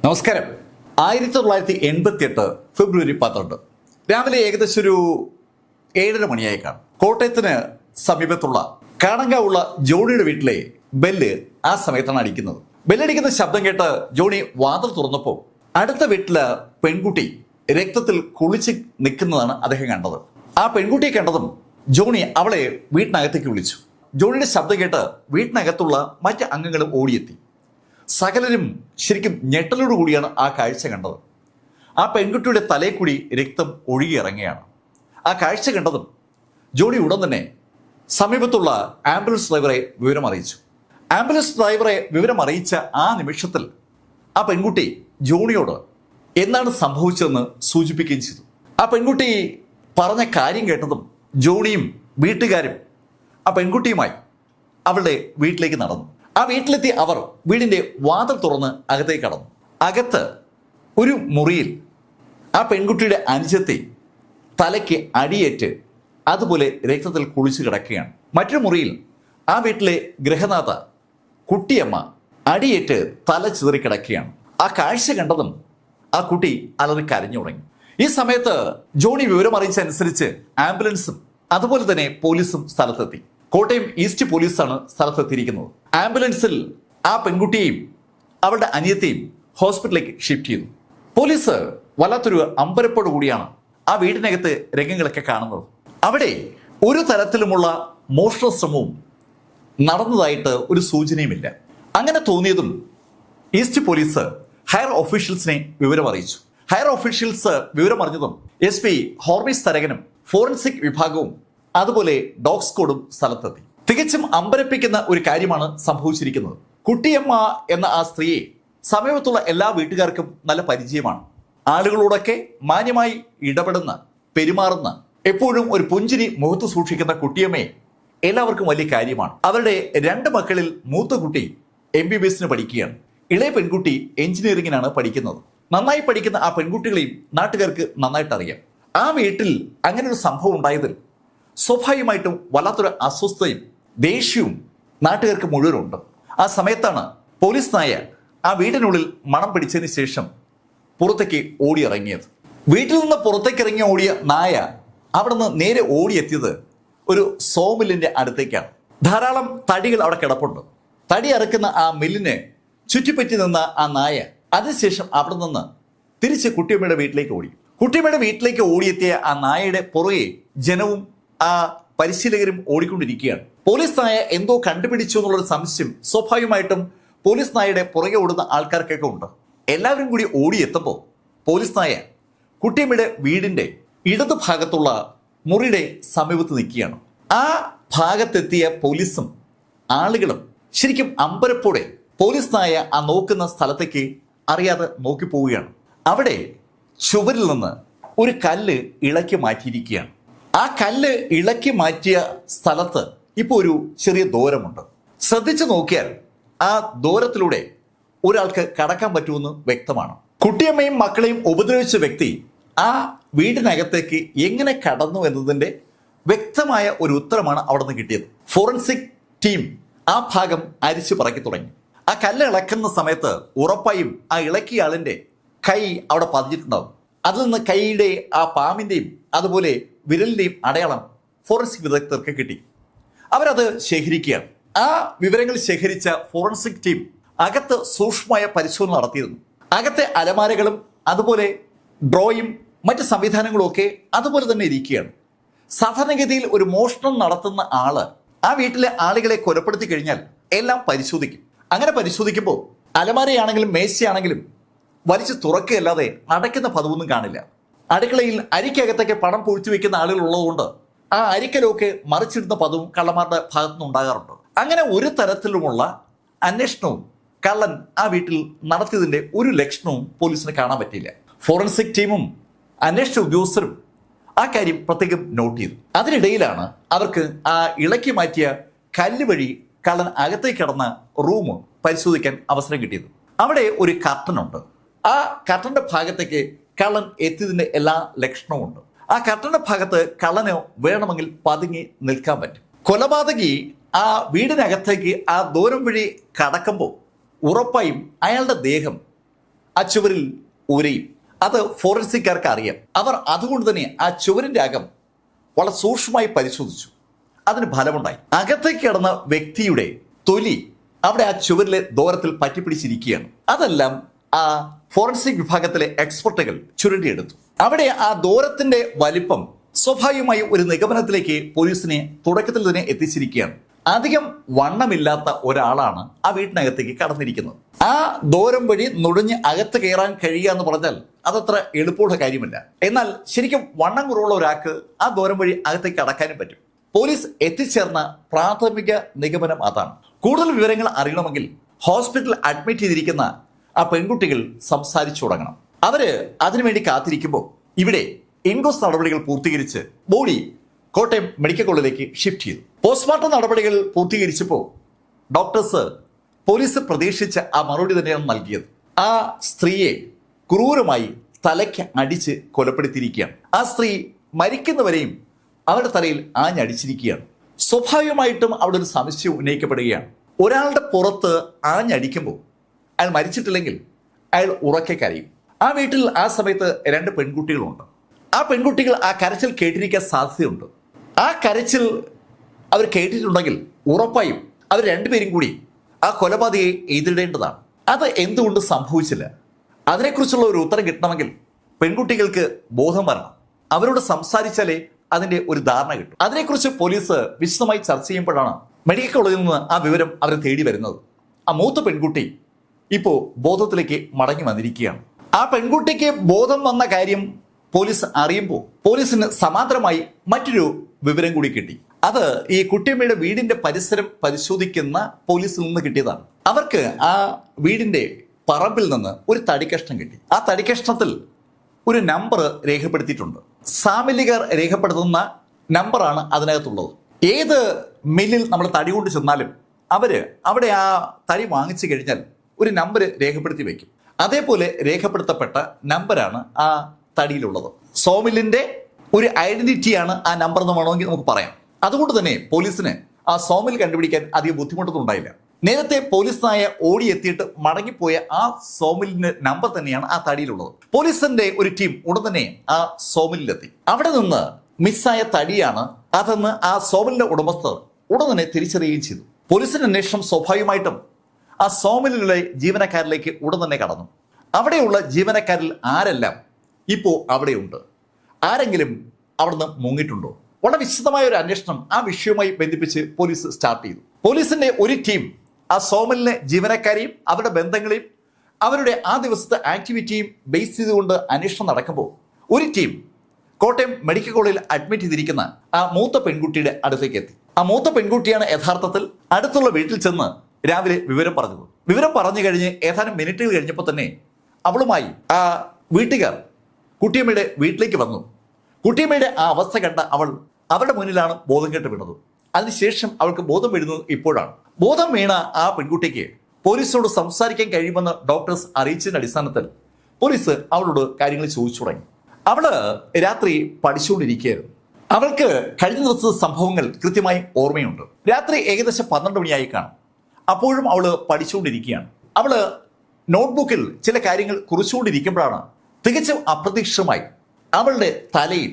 നമസ്കാരം. 1988 ഫെബ്രുവരി 12 രാവിലെ ഏകദേശം ഒരു 7:30 മണിയായി കാണും. കോട്ടയത്തിന് സമീപത്തുള്ള കാണങ്കാവുള്ള ജോണിയുടെ വീട്ടിലെ ബെല്ല് ആ സമയത്താണ് അടിക്കുന്നത്. ബെല്ലടിക്കുന്ന ശബ്ദം കേട്ട് ജോണി വാതിൽ തുറന്നപ്പോൾ അടുത്ത വീട്ടിലെ പെൺകുട്ടി രക്തത്തിൽ കുളിച്ച് നിൽക്കുന്നതാണ് അദ്ദേഹം കണ്ടത്. ആ പെൺകുട്ടിയെ കണ്ടതും ജോണി അവളെ വീട്ടിനകത്തേക്ക് വിളിച്ചു. ജോണിയുടെ ശബ്ദം കേട്ട് വീട്ടിനകത്തുള്ള മറ്റ് അംഗങ്ങളും ഓടിയെത്തി. സകലരും ശരിക്കും ഞെട്ടലോട് കൂടിയാണ് ആ കാഴ്ച കണ്ടത്. ആ പെൺകുട്ടിയുടെ തലയിൽ കൂടി രക്തം ഒഴുകിയിറങ്ങുകയാണ്. ആ കാഴ്ച കണ്ടതും ജോണി ഉടൻ തന്നെ സമീപത്തുള്ള ആംബുലൻസ് ഡ്രൈവറെ വിവരം അറിയിച്ചു. ആംബുലൻസ് ഡ്രൈവറെ വിവരം അറിയിച്ച ആ നിമിഷത്തിൽ ആ പെൺകുട്ടി ജോണിയോട് എന്താണ് സംഭവിച്ചതെന്ന് സൂചിപ്പിക്കുകയും ചെയ്തു. ആ പെൺകുട്ടി പറഞ്ഞ കാര്യം കേട്ടതും ജോണിയും വീട്ടുകാരും ആ പെൺകുട്ടിയുമായി അവളുടെ വീട്ടിലേക്ക് നടന്നു. ആ വീട്ടിലെത്തി അവർ വീടിൻ്റെ വാതിൽ തുറന്ന് അകത്തേക്ക് കടന്നു. അകത്ത് ഒരു മുറിയിൽ ആ പെൺകുട്ടിയുടെ അനുജത്തെ തലയ്ക്ക് അടിയേറ്റ് അതുപോലെ രക്തത്തിൽ കുളിച്ചു കിടക്കുകയാണ്. മറ്റൊരു മുറിയിൽ ആ വീട്ടിലെ ഗൃഹനാഥ കുട്ടിയമ്മ അടിയേറ്റ് തല ചിതറി കിടക്കുകയാണ്. ആ കാഴ്ച കണ്ടതും ആ കുട്ടി അലറി കരഞ്ഞു തുടങ്ങി. ഈ സമയത്ത് ജോണി വിവരം അറിയിച്ചനുസരിച്ച് ആംബുലൻസും അതുപോലെ തന്നെ പോലീസും സ്ഥലത്തെത്തി. കോട്ടയം ഈസ്റ്റ് പോലീസാണ് സ്ഥലത്തെത്തിയിരിക്കുന്നത്. ആംബുലൻസിൽ ആ പെൺകുട്ടിയെയും അവളുടെ അനിയത്തെയും ഹോസ്പിറ്റലിലേക്ക് ഷിഫ്റ്റ് ചെയ്തു. പോലീസ് വല്ലാത്തൊരു അമ്പരപ്പോടു കൂടിയാണ് ആ വീടിനകത്ത് രംഗങ്ങളൊക്കെ കാണുന്നത്. അവിടെ ഒരു തരത്തിലുമുള്ള മോഷണ ശ്രമവും നടന്നതായിട്ട് ഒരു സൂചനയുമില്ല. അങ്ങനെ തോന്നിയതും ഈസ്റ്റ് പോലീസ് ഹയർ ഒഫീഷ്യൽസിനെ വിവരം അറിയിച്ചു. ഹയർ ഒഫീഷ്യൽസ് വിവരം അറിഞ്ഞതും SP ഹോർമിസ് തരകനും ഫോറൻസിക് വിഭാഗവും അതുപോലെ ഡോഗ് സ്ക്വാഡും സ്ഥലത്തെത്തി. തികച്ചും അമ്പരപ്പിക്കുന്ന ഒരു കാര്യമാണ് സംഭവിച്ചിരിക്കുന്നത്. കുട്ടിയമ്മ എന്ന ആ സ്ത്രീയെ സമീപത്തുള്ള എല്ലാ വീട്ടുകാർക്കും നല്ല പരിചയമാണ്. ആളുകളോടൊക്കെ മാന്യമായി ഇടപെടുന്ന, പെരുമാറുന്ന, എപ്പോഴും ഒരു പുഞ്ചിരി മുഖത്ത് സൂക്ഷിക്കുന്ന കുട്ടിയമ്മയെ എല്ലാവർക്കും വലിയ കാര്യമാണ്. അവരുടെ 2 മക്കളിൽ മൂത്ത കുട്ടി MBBS പഠിക്കുകയാണ്. ഇളയ പെൺകുട്ടി എഞ്ചിനീയറിംഗിനാണ് പഠിക്കുന്നത്. നന്നായി പഠിക്കുന്ന ആ പെൺകുട്ടികളെയും നാട്ടുകാർക്ക് നന്നായിട്ട് അറിയാം. ആ വീട്ടിൽ അങ്ങനെ ഒരു സംഭവം ഉണ്ടായതിൽ സ്വാഭാവികമായിട്ടും വല്ലാത്തൊരു അസ്വസ്ഥതയും ദേഷ്യവും നാട്ടുകാർക്ക് മുഴുവനുണ്ട്. ആ സമയത്താണ് പോലീസ് നായ ആ വീടിനുള്ളിൽ മണം പിടിച്ചതിന് ശേഷം പുറത്തേക്ക് ഓടിയിറങ്ങിയത്. വീട്ടിൽ നിന്ന് പുറത്തേക്ക് ഇറങ്ങി ഓടിയ നായ അവിടെ നിന്ന് നേരെ ഓടിയെത്തിയത് ഒരു സോമില്ലിന്റെ അടുത്തേക്കാണ്. ധാരാളം തടികൾ അവിടെ കിടപ്പുണ്ട്. തടി അറുക്കുന്ന ആ മില്ലിനെ ചുറ്റിപ്പറ്റി നിന്ന ആ നായ അതിനുശേഷം അവിടെ നിന്ന് തിരിച്ച് കുട്ടിയമ്മയുടെ വീട്ടിലേക്ക് ഓടി. കുട്ടിയമ്മയുടെ വീട്ടിലേക്ക് ഓടിയെത്തിയ ആ നായയുടെ പുറകെ ജനവും ആ പരിശീലകരും ഓടിക്കൊണ്ടിരിക്കുകയാണ്. പോലീസ് നായ എന്തോ കണ്ടുപിടിച്ചു എന്നുള്ളൊരു സംശയം സ്വാഭാവികമായിട്ടും പോലീസ് നായയുടെ പുറകെ ഓടുന്ന ആൾക്കാർക്കൊക്കെ ഉണ്ട്. എല്ലാവരും കൂടി ഓടിയെത്തുമ്പോൾ പോലീസ് നായ കുട്ടിയമ്മയുടെ വീടിന്റെ ഇടതു ഭാഗത്തുള്ള മുറിയുടെ സമീപത്ത് നിൽക്കുകയാണ്. ആ ഭാഗത്തെത്തിയ പോലീസും ആളുകളും ശരിക്കും അമ്പരപ്പോടെ പോലീസ് നായ ആ നോക്കുന്ന സ്ഥലത്തേക്ക് അറിയാതെ നോക്കിപ്പോവുകയാണ്. അവിടെ ചുവരിൽ നിന്ന് ഒരു കല്ല് ഇളക്കി മാറ്റിയിരിക്കുകയാണ്. ആ കല്ല് ഇളക്കി മാറ്റിയ സ്ഥലത്ത് ഇപ്പോൾ ഒരു ചെറിയ ദൂരമുണ്ട്. ശ്രദ്ധിച്ചു നോക്കിയാൽ ആ ദൂരത്തിലൂടെ ഒരാൾക്ക് കടക്കാൻ പറ്റുമെന്ന് വ്യക്തമാണ്. കുട്ടിയമ്മയും മക്കളെയും ഉപദ്രവിച്ച വ്യക്തി ആ വീടിനകത്തേക്ക് എങ്ങനെ കടന്നു എന്നതിൻ്റെ വ്യക്തമായ ഒരു ഉത്തരമാണ് അവിടെ നിന്ന് കിട്ടിയത്. ഫോറൻസിക് ടീം ആ ഭാഗം അരിച്ചു പറക്കി തുടങ്ങി. ആ കല്ല് ഇളക്കുന്ന സമയത്ത് ഉറപ്പായും ആ ഇളക്കിയ ആളിൻ്റെ കൈ അവിടെ പതിഞ്ഞിട്ടുണ്ടാവും. അതിൽ നിന്ന് കൈയുടെ ആ പാമ്പിൻ്റെയും അതുപോലെ വിരലിൻ്റെയും അടയാളം ഫോറൻസിക് വിദഗ്ധർക്ക് കിട്ടി. അവരത് ശേഖരിക്കുകയാണ്. ആ വിവരങ്ങൾ ശേഖരിച്ച ഫോറൻസിക് ടീം അകത്ത് സൂക്ഷ്മമായ പരിശോധന നടത്തിയിരുന്നു. അകത്തെ അലമാരകളും അതുപോലെ ഡ്രോയും മറ്റ് സംവിധാനങ്ങളും ഒക്കെ അതുപോലെ തന്നെ ഇരിക്കുകയാണ്. സാധാരണഗതിയിൽ ഒരു മോഷണം നടത്തുന്ന ആള് ആ വീട്ടിലെ ആളുകളെ കൊലപ്പെടുത്തി കഴിഞ്ഞാൽ എല്ലാം പരിശോധിക്കും. അങ്ങനെ പരിശോധിക്കുമ്പോൾ അലമാരയാണെങ്കിലും മേശയാണെങ്കിലും വലിച്ചു തുറക്കുകയല്ലാതെ അടയ്ക്കുന്ന പതിവൊന്നും കാണില്ല. അടുക്കളയിൽ അരിക്കകത്തൊക്കെ പണം പൊഴിച്ചു വെക്കുന്ന ആളുകൾ ഉള്ളതുകൊണ്ട് ആ അരിക്കലൊക്കെ മറിച്ചിടുന്ന പതിവും കള്ളന്മാരുടെ ഭാഗത്തുനിന്ന് ഉണ്ടാകാറുണ്ട്. അങ്ങനെ ഒരു തരത്തിലുമുള്ള അന്വേഷണവും കള്ളൻ ആ വീട്ടിൽ നടത്തിയതിൻ്റെ ഒരു ലക്ഷണവും പോലീസിന് കാണാൻ പറ്റിയില്ല. ഫോറൻസിക് ടീമും അന്വേഷണ ഉദ്യോഗസ്ഥരും ആ കാര്യം പ്രത്യേകം നോട്ട് ചെയ്തു. അതിനിടയിലാണ് അവർക്ക് ആ ഇളക്കി മാറ്റിയ കല്ല് വഴി കള്ളൻ അകത്തേക്ക് കടന്ന റൂം പരിശോധിക്കാൻ അവസരം കിട്ടിയത്. അവിടെ ഒരു കർട്ടനുണ്ട്. ആ കർട്ടന്റെ ഭാഗത്തേക്ക് കള്ളൻ എത്തിയതിൻ്റെ എല്ലാ ലക്ഷണവും ഉണ്ട്. ആ കർട്ടന്റെ ഭാഗത്ത് കള്ളന് വേണമെങ്കിൽ പതുങ്ങി നിൽക്കാൻ പറ്റും. കൊലപാതകി ആ വീടിനകത്തേക്ക് ആ ദൂരം വഴി കടക്കുമ്പോൾ ഉറപ്പായും അയാളുടെ ദേഹം ആ ചുവരിൽ ഉരയും. അത് ഫോറൻസിക്കാർക്ക് അറിയാം. അവർ അതുകൊണ്ട് തന്നെ ആ ചുവരിന്റെ അകം വളരെ സൂക്ഷ്മമായി പരിശോധിച്ചു. അതിന് ഫലമുണ്ടായി. അകത്തേക്ക് കിടന്ന വ്യക്തിയുടെ തൊലി അവിടെ ആ ചുവരിലെ ദൂരത്തിൽ പറ്റിപ്പിടിച്ചിരിക്കുകയാണ്. അതെല്ലാം ആ ഫോറൻസിക് വിഭാഗത്തിലെ എക്സ്പെർട്ടുകൾ ചുരണ്ടിയെടുത്തു. അവിടെ ആ ദൂരത്തിന്റെ വലിപ്പം സ്വാഭാവികമായി ഒരു നിഗമനത്തിലേക്ക് പോലീസിനെ തുടക്കത്തിൽ തന്നെ എത്തിച്ചിരിക്കുകയാണ്. അധികം വണ്ണമില്ലാത്ത ഒരാളാണ് ആ വീട്ടിനകത്തേക്ക് കടന്നിരിക്കുന്നത്. ആ ദൂരം വഴി നുഴഞ്ഞ് അകത്ത് കയറാൻ കഴിയുക എന്ന് പറഞ്ഞാൽ അതത്ര എളുപ്പമുള്ള കാര്യമല്ല. എന്നാൽ ശരിക്കും വണ്ണം കുറവുള്ള ഒരാൾക്ക് ആ ദൂരം വഴി അകത്തേക്ക് കടക്കാനും പറ്റും. പോലീസ് എത്തിച്ചേർന്ന പ്രാഥമിക നിഗമനം അതാണ്. കൂടുതൽ വിവരങ്ങൾ അറിയണമെങ്കിൽ ഹോസ്പിറ്റലിൽ അഡ്മിറ്റ് ചെയ്തിരിക്കുന്ന ആ പെൺകുട്ടികൾ സംസാരിച്ചു തുടങ്ങണം. അവര് അതിനുവേണ്ടി കാത്തിരിക്കുമ്പോൾ ഇവിടെ ഇൻക്വസ്റ്റ് നടപടികൾ പൂർത്തീകരിച്ച് ബോഡി കോട്ടയം മെഡിക്കൽ കോളേജിലേക്ക് ഷിഫ്റ്റ് ചെയ്തു. പോസ്റ്റ്മോർട്ടം നടപടികൾ പൂർത്തീകരിച്ചപ്പോൾ ഡോക്ടേഴ്സ് പോലീസ് പ്രതീക്ഷിച്ച ആ മറുപടി തന്നെയാണ് നൽകിയത്. ആ സ്ത്രീയെ ക്രൂരമായി തലയ്ക്ക് അടിച്ച് കൊലപ്പെടുത്തിയിരിക്കുകയാണ്. ആ സ്ത്രീ മരിക്കുന്നവരെയും അവരുടെ തലയിൽ ആഞ്ഞടിച്ചിരിക്കുകയാണ്. സ്വാഭാവികമായിട്ടും അവിടെ ഒരു സംശയം ഉന്നയിക്കപ്പെടുകയാണ്. ഒരാളുടെ പുറത്ത് ആഞ്ഞടിക്കുമ്പോൾ അയാൾ മരിച്ചിട്ടില്ലെങ്കിൽ അയാൾ ഉറക്കെ കരയും. ആ വീട്ടിൽ ആ സമയത്ത് 2 പെൺകുട്ടികളുണ്ട്. ആ പെൺകുട്ടികൾ ആ കരച്ചിൽ കേട്ടിരിക്കാൻ സാധ്യതയുണ്ട്. ആ കരച്ചിൽ അവർ കേട്ടിട്ടുണ്ടെങ്കിൽ ഉറപ്പായും അവർ 2 പേരും കൂടി ആ കൊലപാതകയെ എതിരിടേണ്ടതാണ്. അത് എന്തുകൊണ്ട് സംഭവിച്ചില്ല? അതിനെക്കുറിച്ചുള്ള ഒരു ഉത്തരം കിട്ടണമെങ്കിൽ പെൺകുട്ടികൾക്ക് ബോധം വരണം. അവരോട് സംസാരിച്ചാലേ അതിന്റെ ഒരു ധാരണ കിട്ടും. അതിനെക്കുറിച്ച് പോലീസ് വിശദമായി ചർച്ച ചെയ്യുമ്പോഴാണ് മെഡിക്കൽ കോളേജിൽ നിന്ന് ആ വിവരം അവരെ തേടി വരുന്നത്. ആ മൂത്ത പെൺകുട്ടി ഇപ്പോൾ ബോധത്തിലേക്ക് മടങ്ങി വന്നിരിക്കുകയാണ്. ആ പെൺകുട്ടിക്ക് ബോധം വന്ന കാര്യം പോലീസ് അറിയുമ്പോൾ പോലീസിന് സമാന്തരമായി മറ്റൊരു വിവരം കൂടി കിട്ടി. അത് ഈ കുട്ടിയമ്മയുടെ വീടിന്റെ പരിസരം പരിശോധിക്കുന്ന പോലീസിൽ നിന്ന് കിട്ടിയതാണ്. അവർക്ക് ആ വീടിന്റെ പറമ്പിൽ നിന്ന് ഒരു തടിക്കഷ്ണം കിട്ടി. ആ തടിക്കഷ്ണത്തിൽ ഒരു നമ്പർ രേഖപ്പെടുത്തിയിട്ടുണ്ട്. സാമില്ലികർ രേഖപ്പെടുത്തുന്ന നമ്പറാണ് അതിനകത്തുള്ളത്. ഏത് മില്ലിൽ നമ്മൾ തടി കൊണ്ട് ചെന്നാലും അവിടെ ആ തടി വാങ്ങിച്ചു കഴിഞ്ഞാൽ ഒരു നമ്പർ രേഖപ്പെടുത്തി വയ്ക്കും. അതേപോലെ രേഖപ്പെടുത്തപ്പെട്ട നമ്പറാണ് ആ തടിയിലുള്ളത്. സോമില്ലിന്റെ ഒരു ഐഡന്റിറ്റിയാണ് ആ നമ്പർ എന്ന് വേണമെങ്കിൽ നമുക്ക് പറയാം. അതുകൊണ്ട് തന്നെ പോലീസിന് ആ സോമിൽ കണ്ടുപിടിക്കാൻ അധികം ബുദ്ധിമുട്ടൊന്നും ഉണ്ടായില്ല. നേരത്തെ പോലീസ് നായ ഓടിയെത്തിയിട്ട് മടങ്ങിപ്പോയ ആ സോമിലിന്റെ നമ്പർ തന്നെയാണ് ആ തടിയിലുള്ളത്. പോലീസിന്റെ ഒരു ടീം ഉടൻ തന്നെ ആ സോമിലെത്തി. അവിടെ നിന്ന് മിസ്സായ തടിയാണ് അതെന്ന് ആ സോമിലിന്റെ ഉടമസ്ഥർ ഉടൻ തന്നെ തിരിച്ചറിയുകയും ചെയ്തു. പോലീസിന്റെ അന്വേഷണം സ്വാഭാവികമായിട്ടും ആ സോമിലിലെ ജീവനക്കാരിലേക്ക് ഉടൻ തന്നെ കടന്നു. അവിടെയുള്ള ജീവനക്കാരിൽ ആരെല്ലാം ഇപ്പോൾ അവിടെയുണ്ട്? ആരെങ്കിലും അവിടുന്ന് മുങ്ങിയിട്ടുണ്ടോ? വളരെ വിശദമായ ഒരു അന്വേഷണം ആ വിഷയവുമായി ബന്ധിപ്പിച്ച് പോലീസ് സ്റ്റാർട്ട് ചെയ്തു. പോലീസിന്റെ ഒരു ടീം ആ സോമലിലെ ജീവനക്കാരെയും അവരുടെ ബന്ധങ്ങളെയും അവരുടെ ആ ദിവസത്തെ ആക്ടിവിറ്റിയും ബേസ് ചെയ്തുകൊണ്ട് അന്വേഷണം നടക്കുമ്പോൾ ഒരു ടീം കോട്ടയം മെഡിക്കൽ കോളേജിൽ അഡ്മിറ്റ് ചെയ്തിരിക്കുന്ന ആ മൂത്ത പെൺകുട്ടിയുടെ അടുത്തേക്ക് എത്തി. ആ മൂത്ത പെൺകുട്ടിയാണ് യഥാർത്ഥത്തിൽ അടുത്തുള്ള വീട്ടിൽ ചെന്ന് രാവിലെ വിവരം പറഞ്ഞത്. വിവരം പറഞ്ഞു കഴിഞ്ഞ് ഏതാനും മിനിറ്റുകൾ കഴിഞ്ഞപ്പോൾ തന്നെ അവളുമായി ആ വീട്ടുകാർ കുട്ടിയമ്മയുടെ വീട്ടിലേക്ക് വന്നു. കുട്ടിയമ്മയുടെ ആ അവസ്ഥ കണ്ട അവൾ അവരുടെ മുന്നിലാണ് ബോധം കെട്ട് വീണത്. അതിനുശേഷം അവൾക്ക് ബോധം വീഴുന്നത് ഇപ്പോഴാണ്. ബോധം വീണ ആ പെൺകുട്ടിക്ക് പോലീസിനോട് സംസാരിക്കാൻ കഴിയുമെന്ന് ഡോക്ടേഴ്സ് അറിയിച്ചതിന്റെ അടിസ്ഥാനത്തിൽ പോലീസ് അവളോട് കാര്യങ്ങൾ ചോദിച്ചു തുടങ്ങി. അവള് രാത്രി പഠിച്ചുകൊണ്ടിരിക്കുകയായിരുന്നു. അവൾക്ക് കഴിഞ്ഞ ദിവസത്തെ സംഭവങ്ങൾ കൃത്യമായി ഓർമ്മയുണ്ട്. രാത്രി ഏകദേശം 12 മണിയായി കാണും. അപ്പോഴും അവള് പഠിച്ചുകൊണ്ടിരിക്കുകയാണ്. അവള് നോട്ട്ബുക്കിൽ ചില കാര്യങ്ങൾ കുറിച്ചുകൊണ്ടിരിക്കുമ്പോഴാണ് തികച്ചും അപ്രതീക്ഷിതമായി അവളുടെ തലയിൽ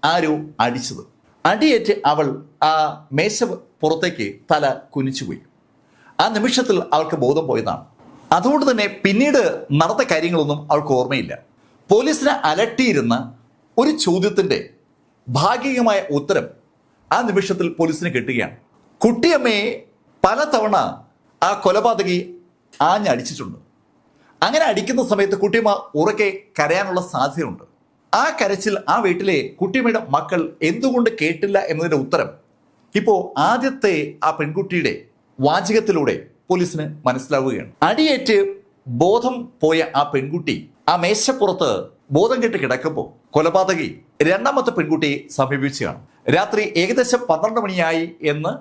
ആരോ അടിച്ചത്. അടിയേറ്റ് അവൾ ആ മേശ പുറത്തേക്ക് തല കുനിച്ചുപോയി. ആ നിമിഷത്തിൽ അവൾക്ക് ബോധം പോയതാണ്. അതുകൊണ്ട് തന്നെ പിന്നീട് നടന്ന കാര്യങ്ങളൊന്നും അവൾക്ക് ഓർമ്മയില്ല. പോലീസിനെ അലട്ടിയിരുന്ന ഒരു ചോദ്യത്തിന്റെ ഭാഗികമായ ഉത്തരം ആ നിമിഷത്തിൽ പോലീസിന് കിട്ടുകയാണ്. കുട്ടിയമ്മയെ പലതവണ ആ കൊലപാതകി ആഞ്ഞടിച്ചിട്ടുണ്ട്. അങ്ങനെ അടിക്കുന്ന സമയത്ത് കുട്ടിയമ്മ ഉറക്കെ കരയാനുള്ള സാധ്യതയുണ്ട്. ആ കരച്ചിൽ ആ വീട്ടിലെ കുട്ടിയമ്മയുടെ മക്കൾ എന്തുകൊണ്ട് കേട്ടില്ല എന്നതിന്റെ ഉത്തരം ഇപ്പോൾ ആദ്യത്തെ ആ പെൺകുട്ടിയുടെ വാചകത്തിലൂടെ പോലീസിന് മനസ്സിലാവുകയാണ്. അടിയേറ്റ് ബോധം പോയ ആ പെൺകുട്ടി ആ മേശപ്പുറത്ത് ബോധം കെട്ട് കിടക്കുമ്പോൾ കൊലപാതകി രണ്ടാമത്തെ പെൺകുട്ടിയെ സമീപിച്ചതാണ്. രാത്രി ഏകദേശം 12 മണിയായി എന്ന്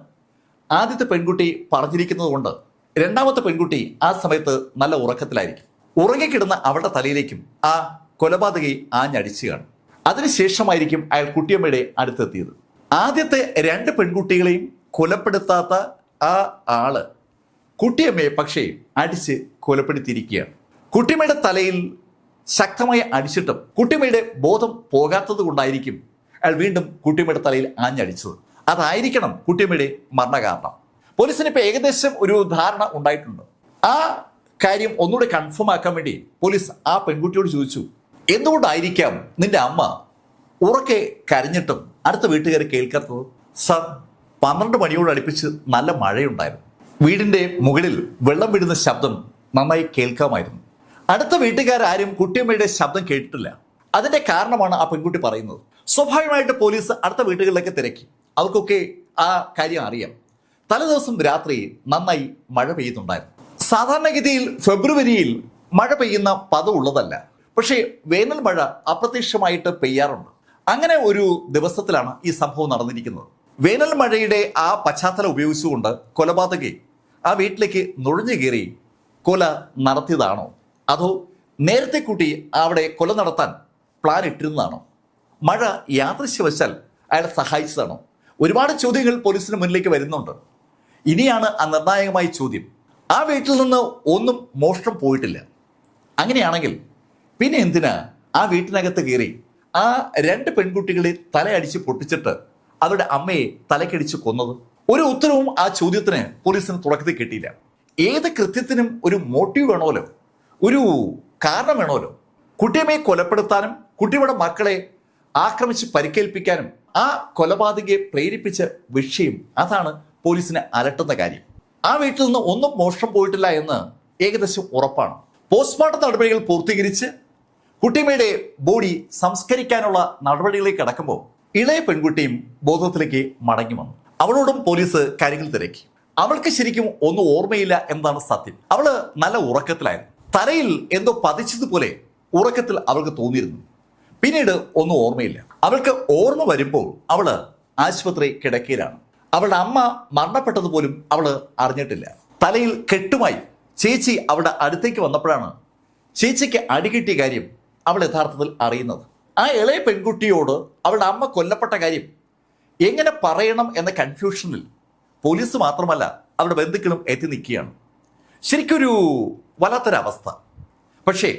ആദ്യത്തെ പെൺകുട്ടി പറഞ്ഞിരിക്കുന്നത് കൊണ്ട് രണ്ടാമത്തെ പെൺകുട്ടി ആ സമയത്ത് നല്ല ഉറക്കത്തിലായിരിക്കും. ഉറങ്ങിക്കിടുന്ന അവളുടെ തലയിലേക്കും ആ കൊലപാതകി ആഞ്ഞടിച്ചു കാണും. അതിനുശേഷമായിരിക്കും അയാൾ കുട്ടിയമ്മയുടെ അടുത്തെത്തിയത്. ആദ്യത്തെ 2 പെൺകുട്ടികളെയും കൊലപ്പെടുത്താത്ത ആ ആള് കുട്ടിയമ്മയെ പക്ഷേ അടിച്ച് കൊലപ്പെടുത്തിയിരിക്കുകയാണ്. കുട്ടിയമ്മയുടെ തലയിൽ ശക്തമായി അടിച്ചിട്ടും കുട്ടിയമ്മയുടെ ബോധം പോകാത്തത് കൊണ്ടായിരിക്കും അയാൾ വീണ്ടും കുട്ടിയമ്മയുടെ തലയിൽ ആഞ്ഞടിച്ചത്. അതായിരിക്കണം കുട്ടിയമ്മയുടെ മരണകാരണം. പോലീസിന് ഇപ്പോൾ ഏകദേശം ഒരു ധാരണ ഉണ്ടായിട്ടുണ്ട്. ആ കാര്യം ഒന്നുകൂടെ കൺഫേം ആക്കാൻ വേണ്ടി പോലീസ് ആ പെൺകുട്ടിയോട് ചോദിച്ചു, എന്തുകൊണ്ടായിരിക്കാം നിന്റെ അമ്മ ഉറക്കെ കരഞ്ഞിട്ടും അടുത്ത വീട്ടുകാർ കേൾക്കാത്തത്? സർ, 12 മണിയോട് അടുപ്പിച്ച് നല്ല മഴയുണ്ടായിരുന്നു. വീടിന്റെ മുകളിൽ വെള്ളം വീഴുന്ന ശബ്ദം നന്നായി കേൾക്കാമായിരുന്നു. അടുത്ത വീട്ടുകാരും കുട്ടിയമ്മയുടെ ശബ്ദം കേട്ടിട്ടില്ല. അതിന്റെ കാരണമാണ് ആ പെൺകുട്ടി പറയുന്നത്. സ്വാഭാവികമായിട്ട് പോലീസ് അടുത്ത വീട്ടുകളിലേക്ക് തിരക്കി. അവർക്കൊക്കെ ആ കാര്യം അറിയാം. തലേദിവസം രാത്രി നന്നായി മഴ പെയ്യുന്നുണ്ടായിരുന്നു. സാധാരണഗതിയിൽ ഫെബ്രുവരിയിൽ മഴ പെയ്യുന്ന പതിവുള്ളതല്ല. പക്ഷേ വേനൽ മഴ അപ്രത്യക്ഷമായിട്ട് പെയ്യാറുണ്ട്. അങ്ങനെ ഒരു ദിവസത്തിലാണ് ഈ സംഭവം നടന്നിരിക്കുന്നത്. വേനൽ മഴയുടെ ആ പശ്ചാത്തലം ഉപയോഗിച്ചുകൊണ്ട് കൊലപാതകി ആ വീട്ടിലേക്ക് നുഴഞ്ഞു കയറി കൊല നടത്തിയതാണോ, അതോ നേരത്തെ കൂട്ടി അവിടെ കൊല നടത്താൻ പ്ലാൻ ഇട്ടിരുന്നതാണോ, മഴ യാദൃശ്യവശാൽ അയാളെ സഹായിച്ചതാണോ? ഒരുപാട് ചോദ്യങ്ങൾ പോലീസിന് മുന്നിലേക്ക് വരുന്നുണ്ട്. ഇനിയാണ് ആ നിർണായകമായ ചോദ്യം. ആ വീട്ടിൽ നിന്ന് ഒന്നും മോഷണം പോയിട്ടില്ല. അങ്ങനെയാണെങ്കിൽ പിന്നെ എന്തിനാ ആ വീട്ടിനകത്ത് കയറി ആ 2 പെൺകുട്ടികളെ തലയടിച്ച് പൊട്ടിച്ചിട്ട് അവരുടെ അമ്മയെ തലക്കടിച്ച് കൊന്നത്? ഒരു ഉത്തരവും ആ ചോദ്യത്തിന് പോലീസിന് തുടക്കത്തിൽ കിട്ടിയില്ല. ഏത് കൃത്യത്തിനും ഒരു മോട്ടീവ് വേണമല്ലോ, ഒരു കാരണം വേണമല്ലോ. കുട്ടിയമ്മയെ കൊലപ്പെടുത്താനും കുട്ടിയുടെ മക്കളെ ആക്രമിച്ച് പരിക്കേൽപ്പിക്കാനും ആ കൊലപാതകയെ പ്രേരിപ്പിച്ച വിഷയം അതാണ് പോലീസിനെ അലട്ടുന്ന കാര്യം. ആ വീട്ടിൽ നിന്ന് ഒന്നും മോഷണം പോയിട്ടില്ല എന്ന് ഏകദേശം ഉറപ്പാണ്. പോസ്റ്റ്മോർട്ടം നടപടികൾ പൂർത്തീകരിച്ച് കുട്ടിയമ്മയുടെ ബോഡി സംസ്കരിക്കാനുള്ള നടപടികളിലേക്ക് കടക്കുമ്പോൾ ഇളയ പെൺകുട്ടിയും ബോധത്തിലേക്ക് മടങ്ങി വന്നു. അവളോടും പോലീസ് കാര്യങ്ങൾ തിരക്കി. അവൾക്ക് ശരിക്കും ഒന്നും ഓർമ്മയില്ല എന്നതാണ് സത്യം. അവള് നല്ല ഉറക്കത്തിലായിരുന്നു. തലയിൽ എന്തോ പതിച്ചതുപോലെ ഉറക്കത്തിൽ അവൾക്ക് തോന്നിയിരുന്നു. പിന്നീട് ഒന്നും ഓർമ്മയില്ല. അവൾക്ക് ഓർമ്മ വരുമ്പോൾ അവള് ആശുപത്രി കിടക്കയിലാണ്. അവളുടെ അമ്മ മരണപ്പെട്ടതുപോലും അവള് അറിഞ്ഞിട്ടില്ല. തലയിൽ കെട്ടുമായി ചേച്ചി അവളുടെ അടുത്തേക്ക് വന്നപ്പോഴാണ് ചേച്ചിക്ക് അടികിട്ടിയ കാര്യം അവൾ യഥാർത്ഥത്തിൽ അറിയുന്നത്. ആ ഇളയ പെൺകുട്ടിയോട് അവളുടെ അമ്മ കൊല്ലപ്പെട്ട കാര്യം എങ്ങനെ പറയണം എന്ന കൺഫ്യൂഷനിൽ പോലീസ് മാത്രമല്ല അവരുടെ ബന്ധുക്കളും എത്തി നിൽക്കുകയാണ്. ശരിക്കൊരു വല്ലാത്തൊരവസ്ഥ. പക്ഷേ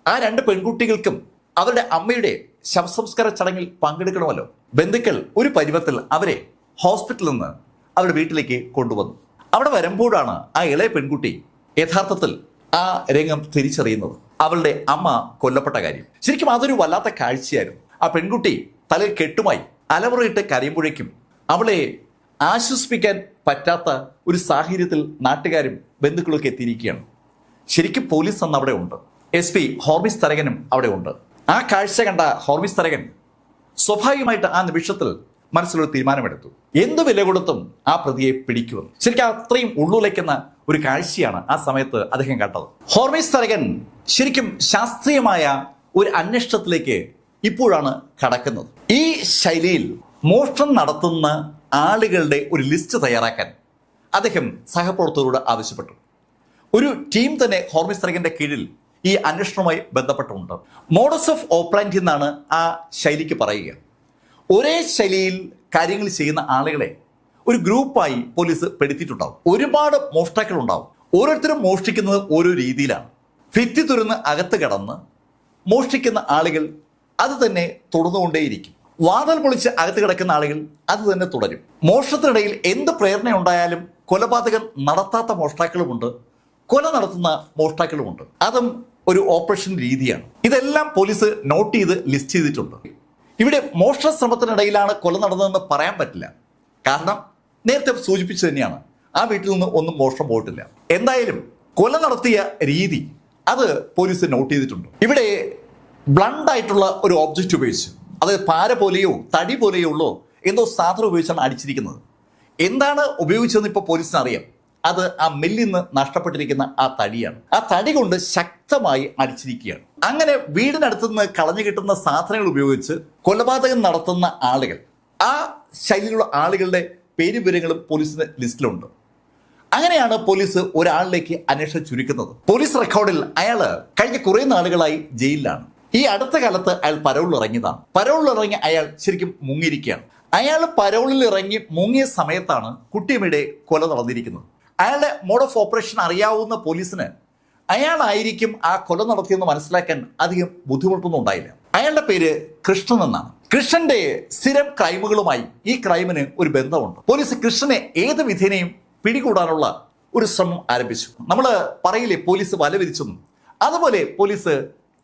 ആ 2 പെൺകുട്ടികൾക്കും അവരുടെ അമ്മയുടെ ശവസംസ്കാര ചടങ്ങിൽ പങ്കെടുക്കണമല്ലോ. ബന്ധുക്കൾ ഒരു പരുവത്തിൽ അവരെ ഹോസ്പിറ്റലിൽ നിന്ന് അവരുടെ വീട്ടിലേക്ക് കൊണ്ടുവന്നു. അവിടെ വരുമ്പോഴാണ് ആ ഇളയ പെൺകുട്ടി യഥാർത്ഥത്തിൽ ആ രംഗം തിരിച്ചറിയുന്നത്. അവളുടെ അമ്മ കൊല്ലപ്പെട്ട കാര്യം. ശരിക്കും അതൊരു വല്ലാത്ത കാഴ്ചയായിരുന്നു. ആ പെൺകുട്ടി തലയിൽ കെട്ടുമായി അലമുറയിട്ട് കരയുമ്പോഴേക്കും അവളെ ആശ്വസിപ്പിക്കാൻ പറ്റാത്ത ഒരു സാഹചര്യത്തിൽ നാട്ടുകാരും ബന്ധുക്കളൊക്കെ എത്തിയിരിക്കുകയാണ്. ശരിക്കും പോലീസ് അന്ന് അവിടെ ഉണ്ട്. SP ഹോർമിസ് തരകനും അവിടെ ഉണ്ട്. ആ കാഴ്ച കണ്ട ഹോർമിസ് തരകൻ സ്വാഭാവികമായിട്ട് ആ നിമിഷത്തിൽ മനസ്സിലൊരു തീരുമാനമെടുത്തു. എന്ത് വില കൊടുത്തും ആ പ്രതിയെ പിടിക്കുമെന്ന്. ശരിക്കും അത്രയും ഉള്ളുലയ്ക്കുന്ന ഒരു കാഴ്ചയാണ് ആ സമയത്ത് അദ്ദേഹം കണ്ടത്. ഹോർമിസ് തരകൻ ശരിക്കും ശാസ്ത്രീയമായ ഒരു അന്വേഷണത്തിലേക്ക് ഇപ്പോഴാണ് കടക്കുന്നത്. ഈ ശൈലിയിൽ മോഷണം നടത്തുന്ന ആളുകളുടെ ഒരു ലിസ്റ്റ് തയ്യാറാക്കാൻ അദ്ദേഹം സഹപ്രവർത്തകരോട് ആവശ്യപ്പെട്ടു. ഒരു ടീം തന്നെ ഹോർമിസ് തരകന്റെ കീഴിൽ ഈ അന്വേഷണവുമായി ബന്ധപ്പെട്ടുണ്ട്. മോഡസ് ഓഫ് ഓപ്പറാൻഡി എന്നാണ് ആ ശൈലിക്ക് പറയുക. ഒരേ ശൈലിയിൽ കാര്യങ്ങൾ ചെയ്യുന്ന ആളുകളെ ഒരു ഗ്രൂപ്പായി പോലീസ് പെടുത്തിയിട്ടുണ്ടാവും. ഒരുപാട് മോഷ്ടാക്കൾ ഉണ്ടാവും. ഓരോരുത്തരും മോഷ്ടിക്കുന്നത് ഓരോ രീതിയിലാണ്. ഭിത്തി തുറന്ന് അകത്ത് കടന്ന് മോഷ്ടിക്കുന്ന ആളുകൾ അത് തന്നെ തുടർന്നുകൊണ്ടേയിരിക്കും. വാതിൽ പൊളിച്ച് അകത്ത് കിടക്കുന്ന ആളുകൾ അത് തന്നെ തുടരും. മോഷണത്തിനിടയിൽ എന്ത് പ്രേരണ ഉണ്ടായാലും കൊലപാതകം നടത്താത്ത മോഷ്ടാക്കളുമുണ്ട്, കൊല നടത്തുന്ന മോഷ്ടാക്കളുമുണ്ട്. അതും ഒരു ഓപ്പറേഷൻ രീതിയാണ്. ഇതെല്ലാം പോലീസ് നോട്ട് ചെയ്ത് ലിസ്റ്റ് ചെയ്തിട്ടുണ്ട്. ഇവിടെ മോഷണ ശ്രമത്തിനിടയിലാണ് കൊല നടന്നതെന്ന് പറയാൻ പറ്റില്ല. കാരണം നേരത്തെ സൂചിപ്പിച്ചു തന്നെയാണ്, ആ വീട്ടിൽ നിന്ന് ഒന്നും മോഷണം പോയിട്ടില്ല. എന്തായാലും കൊല നടത്തിയ രീതി അത് പോലീസ് നോട്ട് ചെയ്തിട്ടുണ്ട്. ഇവിടെ ബ്ലണ്ടായിട്ടുള്ള ഒരു ഓബ്ജക്റ്റ് ഉപയോഗിച്ച്, അത് പാര പോലെയോ തടി പോലെയോ ഉള്ളോ എന്തോ സാധനം ഉപയോഗിച്ചാണ് അടിച്ചിരിക്കുന്നത്. എന്താണ് ഉപയോഗിച്ചതെന്ന് ഇപ്പോൾ പോലീസിന് അറിയാം. അത് ആ മില്ലിൽ നിന്ന് നഷ്ടപ്പെട്ടിരിക്കുന്ന ആ തടിയാണ്. ആ തടി കൊണ്ട് ശക്തമായി അടിച്ചിരിക്കുകയാണ്. അങ്ങനെ വീടിനടുത്ത് നിന്ന് കളഞ്ഞു കിട്ടുന്ന സാധനങ്ങൾ ഉപയോഗിച്ച് കൊലപാതകം നടത്തുന്ന ആളുകൾ, ആ ശൈലിയിലുള്ള ആളുകളുടെ പേരുവിവരങ്ങളും പോലീസിന്റെ ലിസ്റ്റിലുണ്ട്. അങ്ങനെയാണ് പോലീസ് ഒരാളിലേക്ക് അന്വേഷണം ചുരുക്കുന്നത്. പോലീസ് റെക്കോർഡിൽ അയാൾ കഴിഞ്ഞ കുറേ നാളുകളായി ജയിലിലാണ്. ഈ അടുത്ത കാലത്ത് അയാൾ പരോളിൽ ഇറങ്ങിയതാണ്. പരോളിൽ ഇറങ്ങി അയാൾ ശരിക്കും മുങ്ങിയിരിക്കുകയാണ്. അയാൾ പരോളിൽ ഇറങ്ങി മുങ്ങിയ സമയത്താണ് കുട്ടിയമ്മയുടെ കൊല നടന്നിരിക്കുന്നത്. അയാളുടെ മോഡ് ഓഫ് ഓപ്പറേഷൻ അറിയാവുന്ന പോലീസിന് അയാളായിരിക്കും ആ കൊല നടത്തിയെന്ന് മനസ്സിലാക്കാൻ അധികം ബുദ്ധിമുട്ടൊന്നും ഉണ്ടായില്ല. അയാളുടെ പേര് കൃഷ്ണൻ എന്നാണ്. കൃഷ്ണന്റെ സ്ഥിരം ക്രൈമുകളുമായി ഈ ക്രൈമിന് ഒരു ബന്ധമുണ്ട്. പോലീസ് കൃഷ്ണനെ ഏത് വിധേനയും പിടികൂടാനുള്ള ഒരു ശ്രമം ആരംഭിച്ചു. നമ്മൾ പറയില്ലേ പോലീസ് വല വിരിച്ചെന്നും, അതുപോലെ പോലീസ്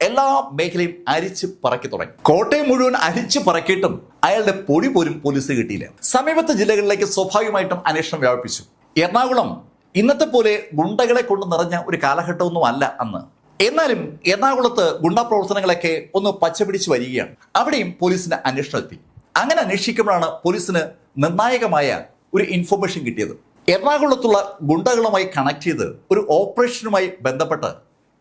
എല്ലാ മേഖലയും അരിച്ച് പറക്കി തുടങ്ങി. കോട്ടയം മുഴുവൻ അരിച്ച് പറക്കിയിട്ടും അയാളുടെ പൊടി പോലും പോലീസ് കിട്ടിയില്ല. സമീപത്തെ ജില്ലകളിലേക്ക് സ്വാഭാവികമായിട്ടും അന്വേഷണം വ്യാപിപ്പിച്ചു. എറണാകുളം ഇന്നത്തെ പോലെ ഗുണ്ടകളെ കൊണ്ട് നിറഞ്ഞ ഒരു കാലഘട്ടമൊന്നും അല്ല അന്ന്. എന്നാലും എറണാകുളത്ത് ഗുണ്ടാ പ്രവർത്തനങ്ങളൊക്കെ ഒന്ന് പച്ചപിടിച്ച് വരികയാണ്. അവിടെയും പോലീസിന്റെ അന്വേഷണം എത്തി. അങ്ങനെ അന്വേഷിക്കുമ്പോഴാണ് പോലീസിന് നിർണായകമായ ഒരു ഇൻഫർമേഷൻ കിട്ടിയത്. എറണാകുളത്തുള്ള ഗുണ്ടകളുമായി കണക്ട് ചെയ്ത് ഒരു ഓപ്പറേഷനുമായി ബന്ധപ്പെട്ട്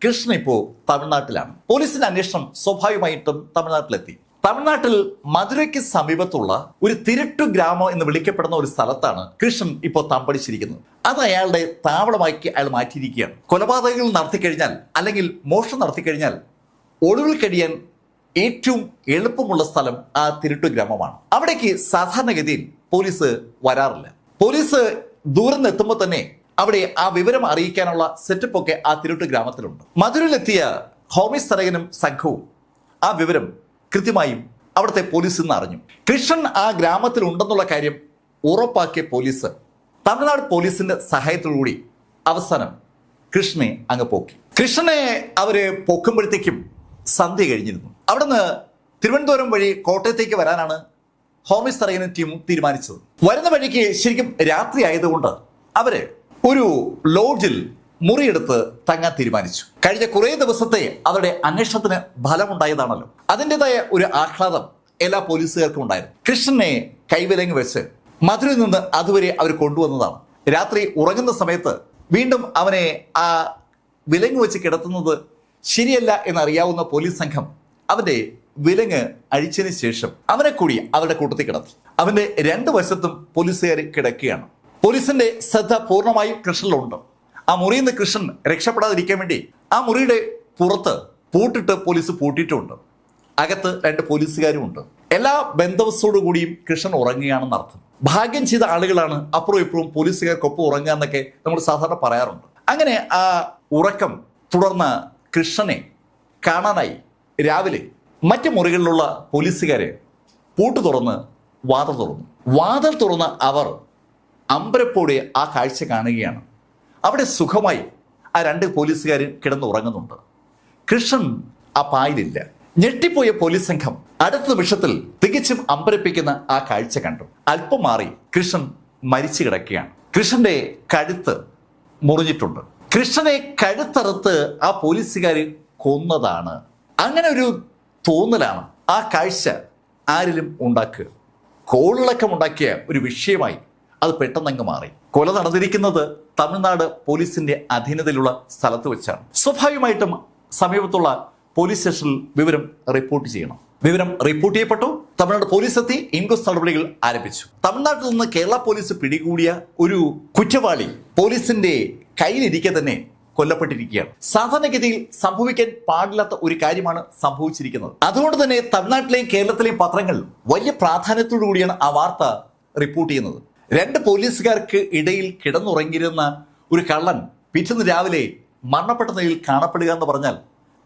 കൃഷ്ണൻ ഇപ്പോൾ തമിഴ്നാട്ടിലാണ്. പോലീസിന്റെ അന്വേഷണം സ്വാഭാവികമായിട്ടും തമിഴ്നാട്ടിലെത്തി. തമിഴ്നാട്ടിൽ മധുരയ്ക്ക് സമീപത്തുള്ള ഒരു തിരുട്ടു ഗ്രാമം എന്ന് വിളിക്കപ്പെടുന്ന ഒരു സ്ഥലത്താണ് കൃഷ്ണൻ ഇപ്പോൾ തമ്പടിച്ചിരിക്കുന്നത്. അത് അയാളുടെ താവളമാക്കി അയാൾ മാറ്റിയിരിക്കുകയാണ്. കൊലപാതകങ്ങൾ നടത്തിക്കഴിഞ്ഞാൽ അല്ലെങ്കിൽ മോഷണം നടത്തിക്കഴിഞ്ഞാൽ ഒളിവിൽ കഴിയാൻ ഏറ്റവും എളുപ്പമുള്ള സ്ഥലം ആ തിരുട്ടു ഗ്രാമമാണ്. അവിടേക്ക് സാധാരണഗതിയിൽ പോലീസ് വരാറില്ല. പോലീസ് ദൂരം നിന്ന് എത്തുമ്പോൾ തന്നെ അവിടെ ആ വിവരം അറിയിക്കാനുള്ള സെറ്റപ്പ് ഒക്കെ ആ തിരുട്ട് ഗ്രാമത്തിലുണ്ട്. മധുരയിലെത്തിയ ഹോമിസ് തരകനും സംഘവും ആ വിവരം കൃത്യമായും അവിടുത്തെ പോലീസിൽ നിന്ന് അറിഞ്ഞു. കൃഷ്ണൻ ആ ഗ്രാമത്തിൽ ഉണ്ടെന്നുള്ള കാര്യം ഉറപ്പാക്കിയ പോലീസ് തമിഴ്നാട് പോലീസിന്റെ സഹായത്തോടുകൂടി അവസാനം കൃഷ്ണനെ അങ്ങ് പോക്കി. കൃഷ്ണനെ അവര് പൊക്കുമ്പോഴത്തേക്കും സന്ധ്യ കഴിഞ്ഞിരുന്നു. അവിടുന്ന് തിരുവനന്തപുരം വഴി കോട്ടയത്തേക്ക് വരാനാണ് ഹോമിസ് തരകനും ടീമും തീരുമാനിച്ചത്. വരുന്ന വഴിക്ക് ശരിക്കും രാത്രി ആയതുകൊണ്ട് അവര് ഒരു ലോഡ്ജിൽ മുറിയെടുത്ത് തങ്ങാൻ തീരുമാനിച്ചു. കഴിഞ്ഞ കുറേ ദിവസത്തെ അവരുടെ അന്വേഷണത്തിന് ഫലമുണ്ടായതാണല്ലോ. അതിൻ്റെതായ ഒരു ആഹ്ലാദം എല്ലാ പോലീസുകാർക്കും ഉണ്ടായിരുന്നു. കൃഷ്ണനെ കൈവിലങ്ങ് വെച്ച് മധുരയിൽ നിന്ന് അതുവരെ അവർ കൊണ്ടുവന്നതാണ്. രാത്രി ഉറങ്ങുന്ന സമയത്ത് വീണ്ടും അവനെ ആ വിലങ്ങ് വെച്ച് കിടത്തുന്നത് ശരിയല്ല എന്നറിയാവുന്ന പോലീസ് സംഘം അവന്റെ വിലങ്ങ് അഴിച്ചതിന് ശേഷം അവനെ കൂടി അവരുടെ കൂട്ടത്തിൽ കിടത്തി. അവന്റെ രണ്ട് വശത്തും പോലീസുകാർ കിടക്കുകയാണ്. പോലീസിന്റെ ശ്രദ്ധ പൂർണ്ണമായും കൃഷ്ണനിലുണ്ട്. ആ മുറിയിൽ നിന്ന് കൃഷ്ണൻ രക്ഷപ്പെടാതിരിക്കാൻ വേണ്ടി ആ മുറിയുടെ പുറത്ത് പൂട്ടിട്ട് പോലീസ് പൂട്ടിയിട്ടുമുണ്ട്. അകത്ത് രണ്ട് പോലീസുകാരും ഉണ്ട്. എല്ലാ ബന്ധവസ്ഥോടു കൂടിയും കൃഷ്ണൻ ഉറങ്ങുകയാണെന്ന് അർത്ഥം. ഭാഗ്യം ചെയ്ത ആളുകളാണ് അപ്പുറവും ഇപ്പുറവും പോലീസുകാർക്കൊപ്പം ഉറങ്ങുക എന്നൊക്കെ നമ്മൾ സാധാരണ പറയാറുണ്ട്. അങ്ങനെ ആ ഉറക്കം തുടർന്ന കൃഷ്ണനെ കാണാനായി രാവിലെ മറ്റു മുറികളിലുള്ള പോലീസുകാരെ പൂട്ട് തുറന്ന് വാതിൽ തുറന്ന് അവർ അമ്പരപ്പോടെ ആ കാഴ്ച കാണുകയാണ്. അവിടെ സുഖമായി ആ രണ്ട് പോലീസുകാർ കിടന്നുറങ്ങുന്നുണ്ട്. കൃഷ്ണൻ ആ പായിലില്ല. ഞെട്ടിപ്പോയ പോലീസ് സംഘം അടുത്ത നിമിഷത്തിൽ തികച്ചും അമ്പരപ്പിക്കുന്ന ആ കാഴ്ച കണ്ടു. അല്പം മാറി കൃഷ്ണൻ മരിച്ചു കിടക്കുകയാണ്. കൃഷ്ണന്റെ കഴുത്ത് മുറിഞ്ഞിട്ടുണ്ട്. കൃഷ്ണനെ കഴുത്തറുത്ത് ആ പോലീസുകാർ കൊന്നതാണ്. അങ്ങനെ ഒരു തോന്നലാണ് ആ കാഴ്ച ആരിലും ഉണ്ടാക്കുക. കോളിളക്കമുണ്ടാക്കിയ ഒരു വിഷയമായി അത് പെട്ടെന്നങ്ങ് മാറി. കൊല നടന്നിരിക്കുന്നത് തമിഴ്നാട് പോലീസിന്റെ അധീനതയിലുള്ള സ്ഥലത്ത് വെച്ചാണ്. സ്വാഭാവികമായിട്ടും സമീപത്തുള്ള പോലീസ് സ്റ്റേഷനിൽ വിവരം റിപ്പോർട്ട് ചെയ്യണം. വിവരം റിപ്പോർട്ട് ചെയ്യപ്പെട്ടു. തമിഴ്നാട് പോലീസ് എത്തി ഇൻക്വസ്റ്റ് നടപടികൾ ആരംഭിച്ചു. തമിഴ്നാട്ടിൽ നിന്ന് കേരള പോലീസ് പിടികൂടിയ ഒരു കുറ്റവാളി പോലീസിന്റെ കയ്യിലിരിക്കെ തന്നെ കൊല്ലപ്പെട്ടിരിക്കുകയാണ്. സാധാരണഗതിയിൽ സംഭവിക്കാൻ പാടില്ലാത്ത ഒരു കാര്യമാണ് സംഭവിച്ചിരിക്കുന്നത്. അതുകൊണ്ട് തന്നെ തമിഴ്നാട്ടിലെയും കേരളത്തിലെയും പത്രങ്ങൾ വലിയ പ്രാധാന്യത്തോടു കൂടിയാണ് ആ വാർത്ത റിപ്പോർട്ട് ചെയ്യുന്നത്. രണ്ട് പോലീസുകാർക്ക് ഇടയിൽ കിടന്നുറങ്ങിയിരുന്ന ഒരു കള്ളൻ പിറ്റേന്ന് രാവിലെ മരണപ്പെട്ട നിലയിൽ കാണപ്പെടുക എന്ന് പറഞ്ഞാൽ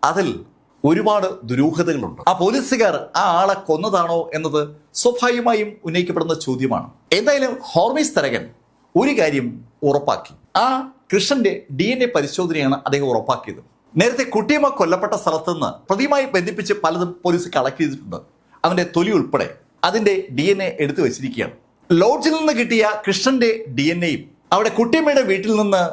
അതിൽ ഒരുപാട് ദുരൂഹതകളുണ്ട്. ആ പോലീസുകാർ ആ ആളെ കൊന്നതാണോ എന്നത് സ്വാഭാവികമായും ഉന്നയിക്കപ്പെടുന്ന ചോദ്യമാണ്. എന്തായാലും ഹോർമിസ് തരകൻ ഒരു കാര്യം ഉറപ്പാക്കി. ആ കൃഷ്ണന്റെ DNA പരിശോധനയാണ് അദ്ദേഹം ഉറപ്പാക്കിയത്. നേരത്തെ കുട്ടിയമ്മ കൊല്ലപ്പെട്ട സ്ഥലത്ത് നിന്ന് പ്രതിയുമായി ബന്ധിപ്പിച്ച് പലതും പോലീസ് കളക്ട് ചെയ്തിട്ടുണ്ട്. അവന്റെ തൊലി ഉൾപ്പെടെ അതിന്റെ DNA എടുത്തു വെച്ചിരിക്കുകയാണ്. ലോഡ്ജിൽ നിന്ന് കിട്ടിയ കൃഷ്ണന്റെ DNAയും അവിടെ കുട്ടിയമ്മയുടെ വീട്ടിൽ നിന്ന്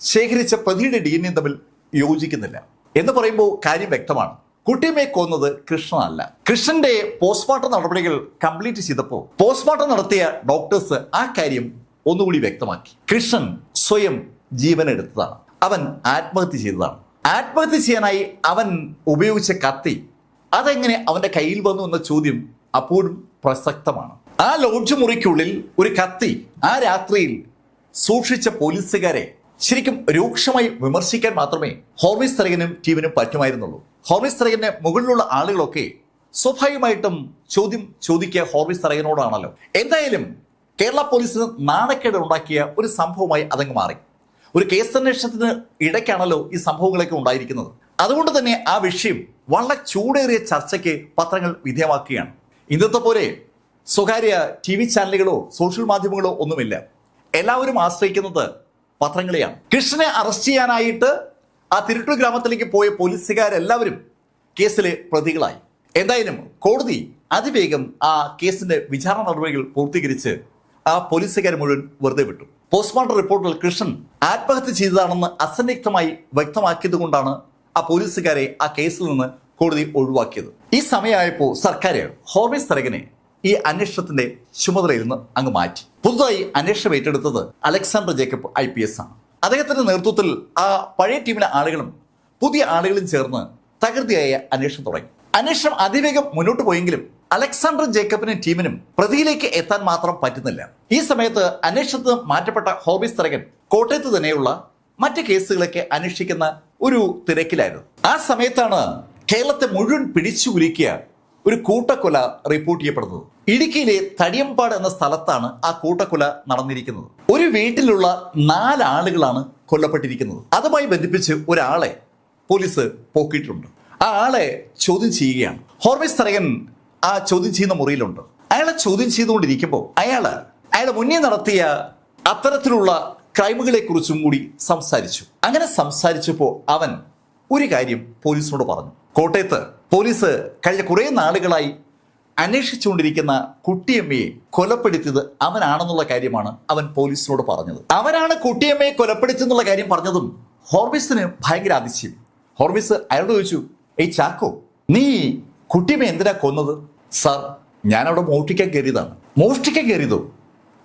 ശേഖരിച്ച പ്രതിയുടെ DNA തമ്മിൽ യോജിക്കുന്നില്ല എന്ന് പറയുമ്പോൾ കാര്യം വ്യക്തമാണ്. കുട്ടിയമ്മയെ കൊന്നത് കൃഷ്ണനല്ല. കൃഷ്ണന്റെ പോസ്റ്റ്മോർട്ടം നടപടികൾ കംപ്ലീറ്റ് ചെയ്തപ്പോൾ പോസ്റ്റ്മോർട്ടം നടത്തിയ ഡോക്ടേഴ്സ് ആ കാര്യം ഒന്നുകൂടി വ്യക്തമാക്കി. കൃഷ്ണൻ സ്വയം ജീവൻ എടുത്തതാണ്. അവൻ ആത്മഹത്യ ചെയ്തതാണ്. ആത്മഹത്യ ചെയ്യാനായി അവൻ ഉപയോഗിച്ച കത്തി അതെങ്ങനെ അവന്റെ കയ്യിൽ വന്നു എന്ന ചോദ്യം അപ്പോഴും പ്രസക്തമാണ്. ആ ലോഡ്ജ് മുറിക്കുള്ളിൽ ഒരു കത്തി ആ രാത്രിയിൽ സൂക്ഷിച്ച പോലീസുകാരെ ശരിക്കും രൂക്ഷമായി വിമർശിക്കാൻ മാത്രമേ ഹോർമിസ് തരകനും ടീമിനും പറ്റുമായിരുന്നുള്ളൂ. ഹോർമിസ് തരകന്റെ മുകളിലുള്ള ആളുകളൊക്കെ സ്വാഭാവികമായിട്ടും ചോദ്യം ചോദിക്കുക ഹോർമിസ് തരകനോടാണല്ലോ. എന്തായാലും കേരള പോലീസിന് നാണക്കേട് ഉണ്ടാക്കിയ ഒരു സംഭവമായി അതങ്ങ് മാറി. ഒരു കേസന്വേഷണത്തിന് ഇടയ്ക്കാണല്ലോ ഈ സംഭവങ്ങളൊക്കെ ഉണ്ടായിരിക്കുന്നത്. അതുകൊണ്ട് തന്നെ ആ വിഷയം വളരെ ചൂടേറിയ ചർച്ചയ്ക്ക് പത്രങ്ങൾ വിധേയമാക്കുകയാണ്. ഇന്നത്തെ പോലെ സ്വകാര്യ TV ചാനലുകളോ സോഷ്യൽ മാധ്യമങ്ങളോ ഒന്നുമില്ല. എല്ലാവരും ആശ്രയിക്കുന്നത് പത്രങ്ങളെയാണ്. കൃഷ്ണനെ അറസ്റ്റ് ചെയ്യാനായിട്ട് ആ തിരുട്ടൂർ ഗ്രാമത്തിലേക്ക് പോയ പോലീസുകാരെല്ലാവരും കേസിലെ പ്രതികളായി. എന്തായാലും കോടതി അതിവേഗം ആ കേസിന്റെ വിചാരണ നടപടികൾ പൂർത്തീകരിച്ച് ആ പോലീസുകാരെ മുഴുവൻ വെറുതെ വിട്ടു. പോസ്റ്റ്മോർട്ടം റിപ്പോർട്ടിൽ കൃഷ്ണൻ ആത്മഹത്യ ചെയ്തതാണെന്ന് അസന്നിഗ്ധമായി വ്യക്തമാക്കിയത് കൊണ്ടാണ് ആ പോലീസുകാരെ ആ കേസിൽ നിന്ന് കോടതി ഒഴിവാക്കിയത്. ഈ സമയമായപ്പോൾ സർക്കാർ ഹോർമിസ് തരകനെ ഈ അന്വേഷണത്തിന്റെ ചുമതലയിൽ നിന്ന് അങ്ങ് മാറ്റി. പുതുതായി അന്വേഷണം ഏറ്റെടുത്തത് അലക്സാണ്ടർ ജേക്കബ് IPS ആണ്. അദ്ദേഹത്തിന്റെ നേതൃത്വത്തിൽ ആ പഴയ ടീമിലെ ആളുകളും പുതിയ ആളുകളും ചേർന്ന് തകൃതിയായ അന്വേഷണം തുടങ്ങി. അന്വേഷണം അതിവേഗം മുന്നോട്ട് പോയെങ്കിലും അലക്സാണ്ടർ ജേക്കബിനും ടീമിനും പ്രതിയിലേക്ക് എത്താൻ മാത്രം പറ്റുന്നില്ല. ഈ സമയത്ത് അന്വേഷണത്തിൽ മാറ്റപ്പെട്ട ഹോർമിസ് തരകൻ കോട്ടയത്ത് തന്നെയുള്ള മറ്റ് കേസുകളൊക്കെ അന്വേഷിക്കുന്ന ഒരു തിരക്കിലായിരുന്നു. ആ സമയത്താണ് കേരളത്തെ മുഴുവൻ പിടിച്ചു കുലുക്കിയ ഒരു കൂട്ടക്കൊല റിപ്പോർട്ട് ചെയ്യപ്പെടുന്നത്. ഇടുക്കിയിലെ തടിയമ്പാട് എന്ന സ്ഥലത്താണ് ആ കൂട്ടക്കൊല നടന്നിരിക്കുന്നത്. ഒരു വീട്ടിലുള്ള 4 ആളുകളാണ് കൊല്ലപ്പെട്ടിരിക്കുന്നത്. അതുമായി ബന്ധിപ്പിച്ച് ഒരാളെ പോലീസ് പോക്കിയിട്ടുണ്ട്. ആ ആളെ ചോദ്യം ചെയ്യുകയാണ്. ഹോർമിസ് തരകൻ ആ ചോദ്യം ചെയ്യുന്ന മുറിയിലുണ്ട്. അയാളെ ചോദ്യം ചെയ്തുകൊണ്ടിരിക്കുമ്പോൾ അയാൾ മുന്നേ നടത്തിയ അത്തരത്തിലുള്ള ക്രൈമുകളെ കുറിച്ചും കൂടി സംസാരിച്ചു. അങ്ങനെ സംസാരിച്ചപ്പോൾ അവൻ ഒരു കാര്യം പോലീസിനോട് പറഞ്ഞു. കോട്ടയത്ത് പോലീസ് കഴിഞ്ഞ കുറേ നാളുകളായി അന്വേഷിച്ചുകൊണ്ടിരിക്കുന്ന കുട്ടിയമ്മയെ കൊലപ്പെടുത്തിയത് അവനാണെന്നുള്ള കാര്യമാണ് അവൻ പോലീസിനോട് പറഞ്ഞത്. അവനാണ് കുട്ടിയമ്മയെ കൊലപ്പെടുത്തിയെന്നുള്ള കാര്യം പറഞ്ഞതും ഹോർമിസിന് ഭയങ്കര അതിശയം. ഹോർമിസ് അയാളോട് ചോദിച്ചു, ഏയ് ചാക്കോ, നീ കുട്ടിയമ്മയെ എന്തിനാ കൊന്നത്? സാർ, ഞാനവിടെ മോഷ്ടിക്കാൻ കയറിയതാണ്. മോഷ്ടിക്കാൻ കയറിയതോ?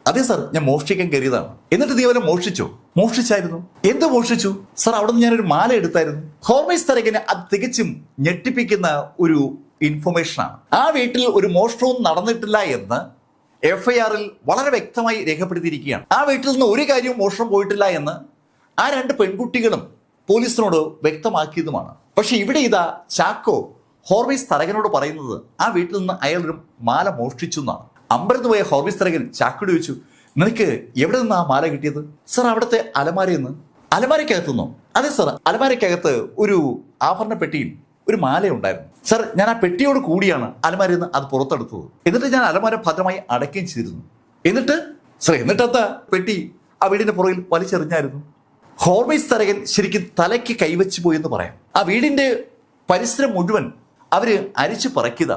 അതെ സാർ, ഞാൻ മോഷ്ടിക്കാൻ കയറിയതാണ്. എന്നിട്ട് നീ അവരെ മോഷ്ടിച്ചോ? മോഷ്ടിച്ചായിരുന്നു. എന്ത് മോഷ്ടിച്ചു? സാർ, അവിടെ നിന്ന് ഞാനൊരു മാല എടുത്തായിരുന്നു. ഹോർമിസ് തരകന് അത് തികച്ചും ഞെട്ടിപ്പിക്കുന്ന ഒരു ഇൻഫർമേഷനാണ്. ആ വീട്ടിൽ ഒരു മോഷണവും നടന്നിട്ടില്ല എന്ന് FIR-ൽ വളരെ വ്യക്തമായി രേഖപ്പെടുത്തിയിരിക്കുകയാണ്. ആ വീട്ടിൽ നിന്ന് ഒരു കാര്യവും മോഷണം പോയിട്ടില്ല എന്ന് ആ 2 പെൺകുട്ടികളും പോലീസിനോട് വ്യക്തമാക്കിയതുമാണ്. പക്ഷെ ഇവിടെ ഇതാ ചാക്കോ ഹോർമിസ് തരകനോട് പറയുന്നത് ആ വീട്ടിൽ നിന്ന് അയാൾ ഒരു മാല മോഷ്ടിച്ചു എന്നാണ്. അമ്പരന്ന് പോയ ഹോർമിസ് തരകൻ ചാക്കോട് ചോദിച്ചു, നിനക്ക് എവിടെ നിന്ന് ആ മാല കിട്ടിയത്? സാർ, അവിടുത്തെ അലമാരയിൽ നിന്ന്. അലമാരക്കകത്തുനിന്നോ? അതെ സാർ, അലമാരക്കകത്ത് ഒരു ആഭരണ പെട്ടിയിൽ ഒരു മാല ഉണ്ടായിരുന്നു. സാർ, ഞാൻ ആ പെട്ടിയോട് കൂടിയാണ് അലമാരയിൽ നിന്ന് അത് പുറത്തെടുത്തത്. എന്നിട്ട് ഞാൻ അലമാര ഭദ്രമായി അടയ്ക്കുകയും ചെയ്തിരുന്നു. എന്നിട്ടെന്താ പെട്ടി ആ വീടിന്റെ പുറകിൽ വലിച്ചെറിഞ്ഞായിരുന്നു. ഹോർമിസ് തരകൻ ശരിക്കും തലയ്ക്ക് കൈവച്ചു പോയെന്ന് പറയാം. ആ വീടിന്റെ പരിസരം മുഴുവൻ അവര് അരിച്ചു പറക്കിയതാ.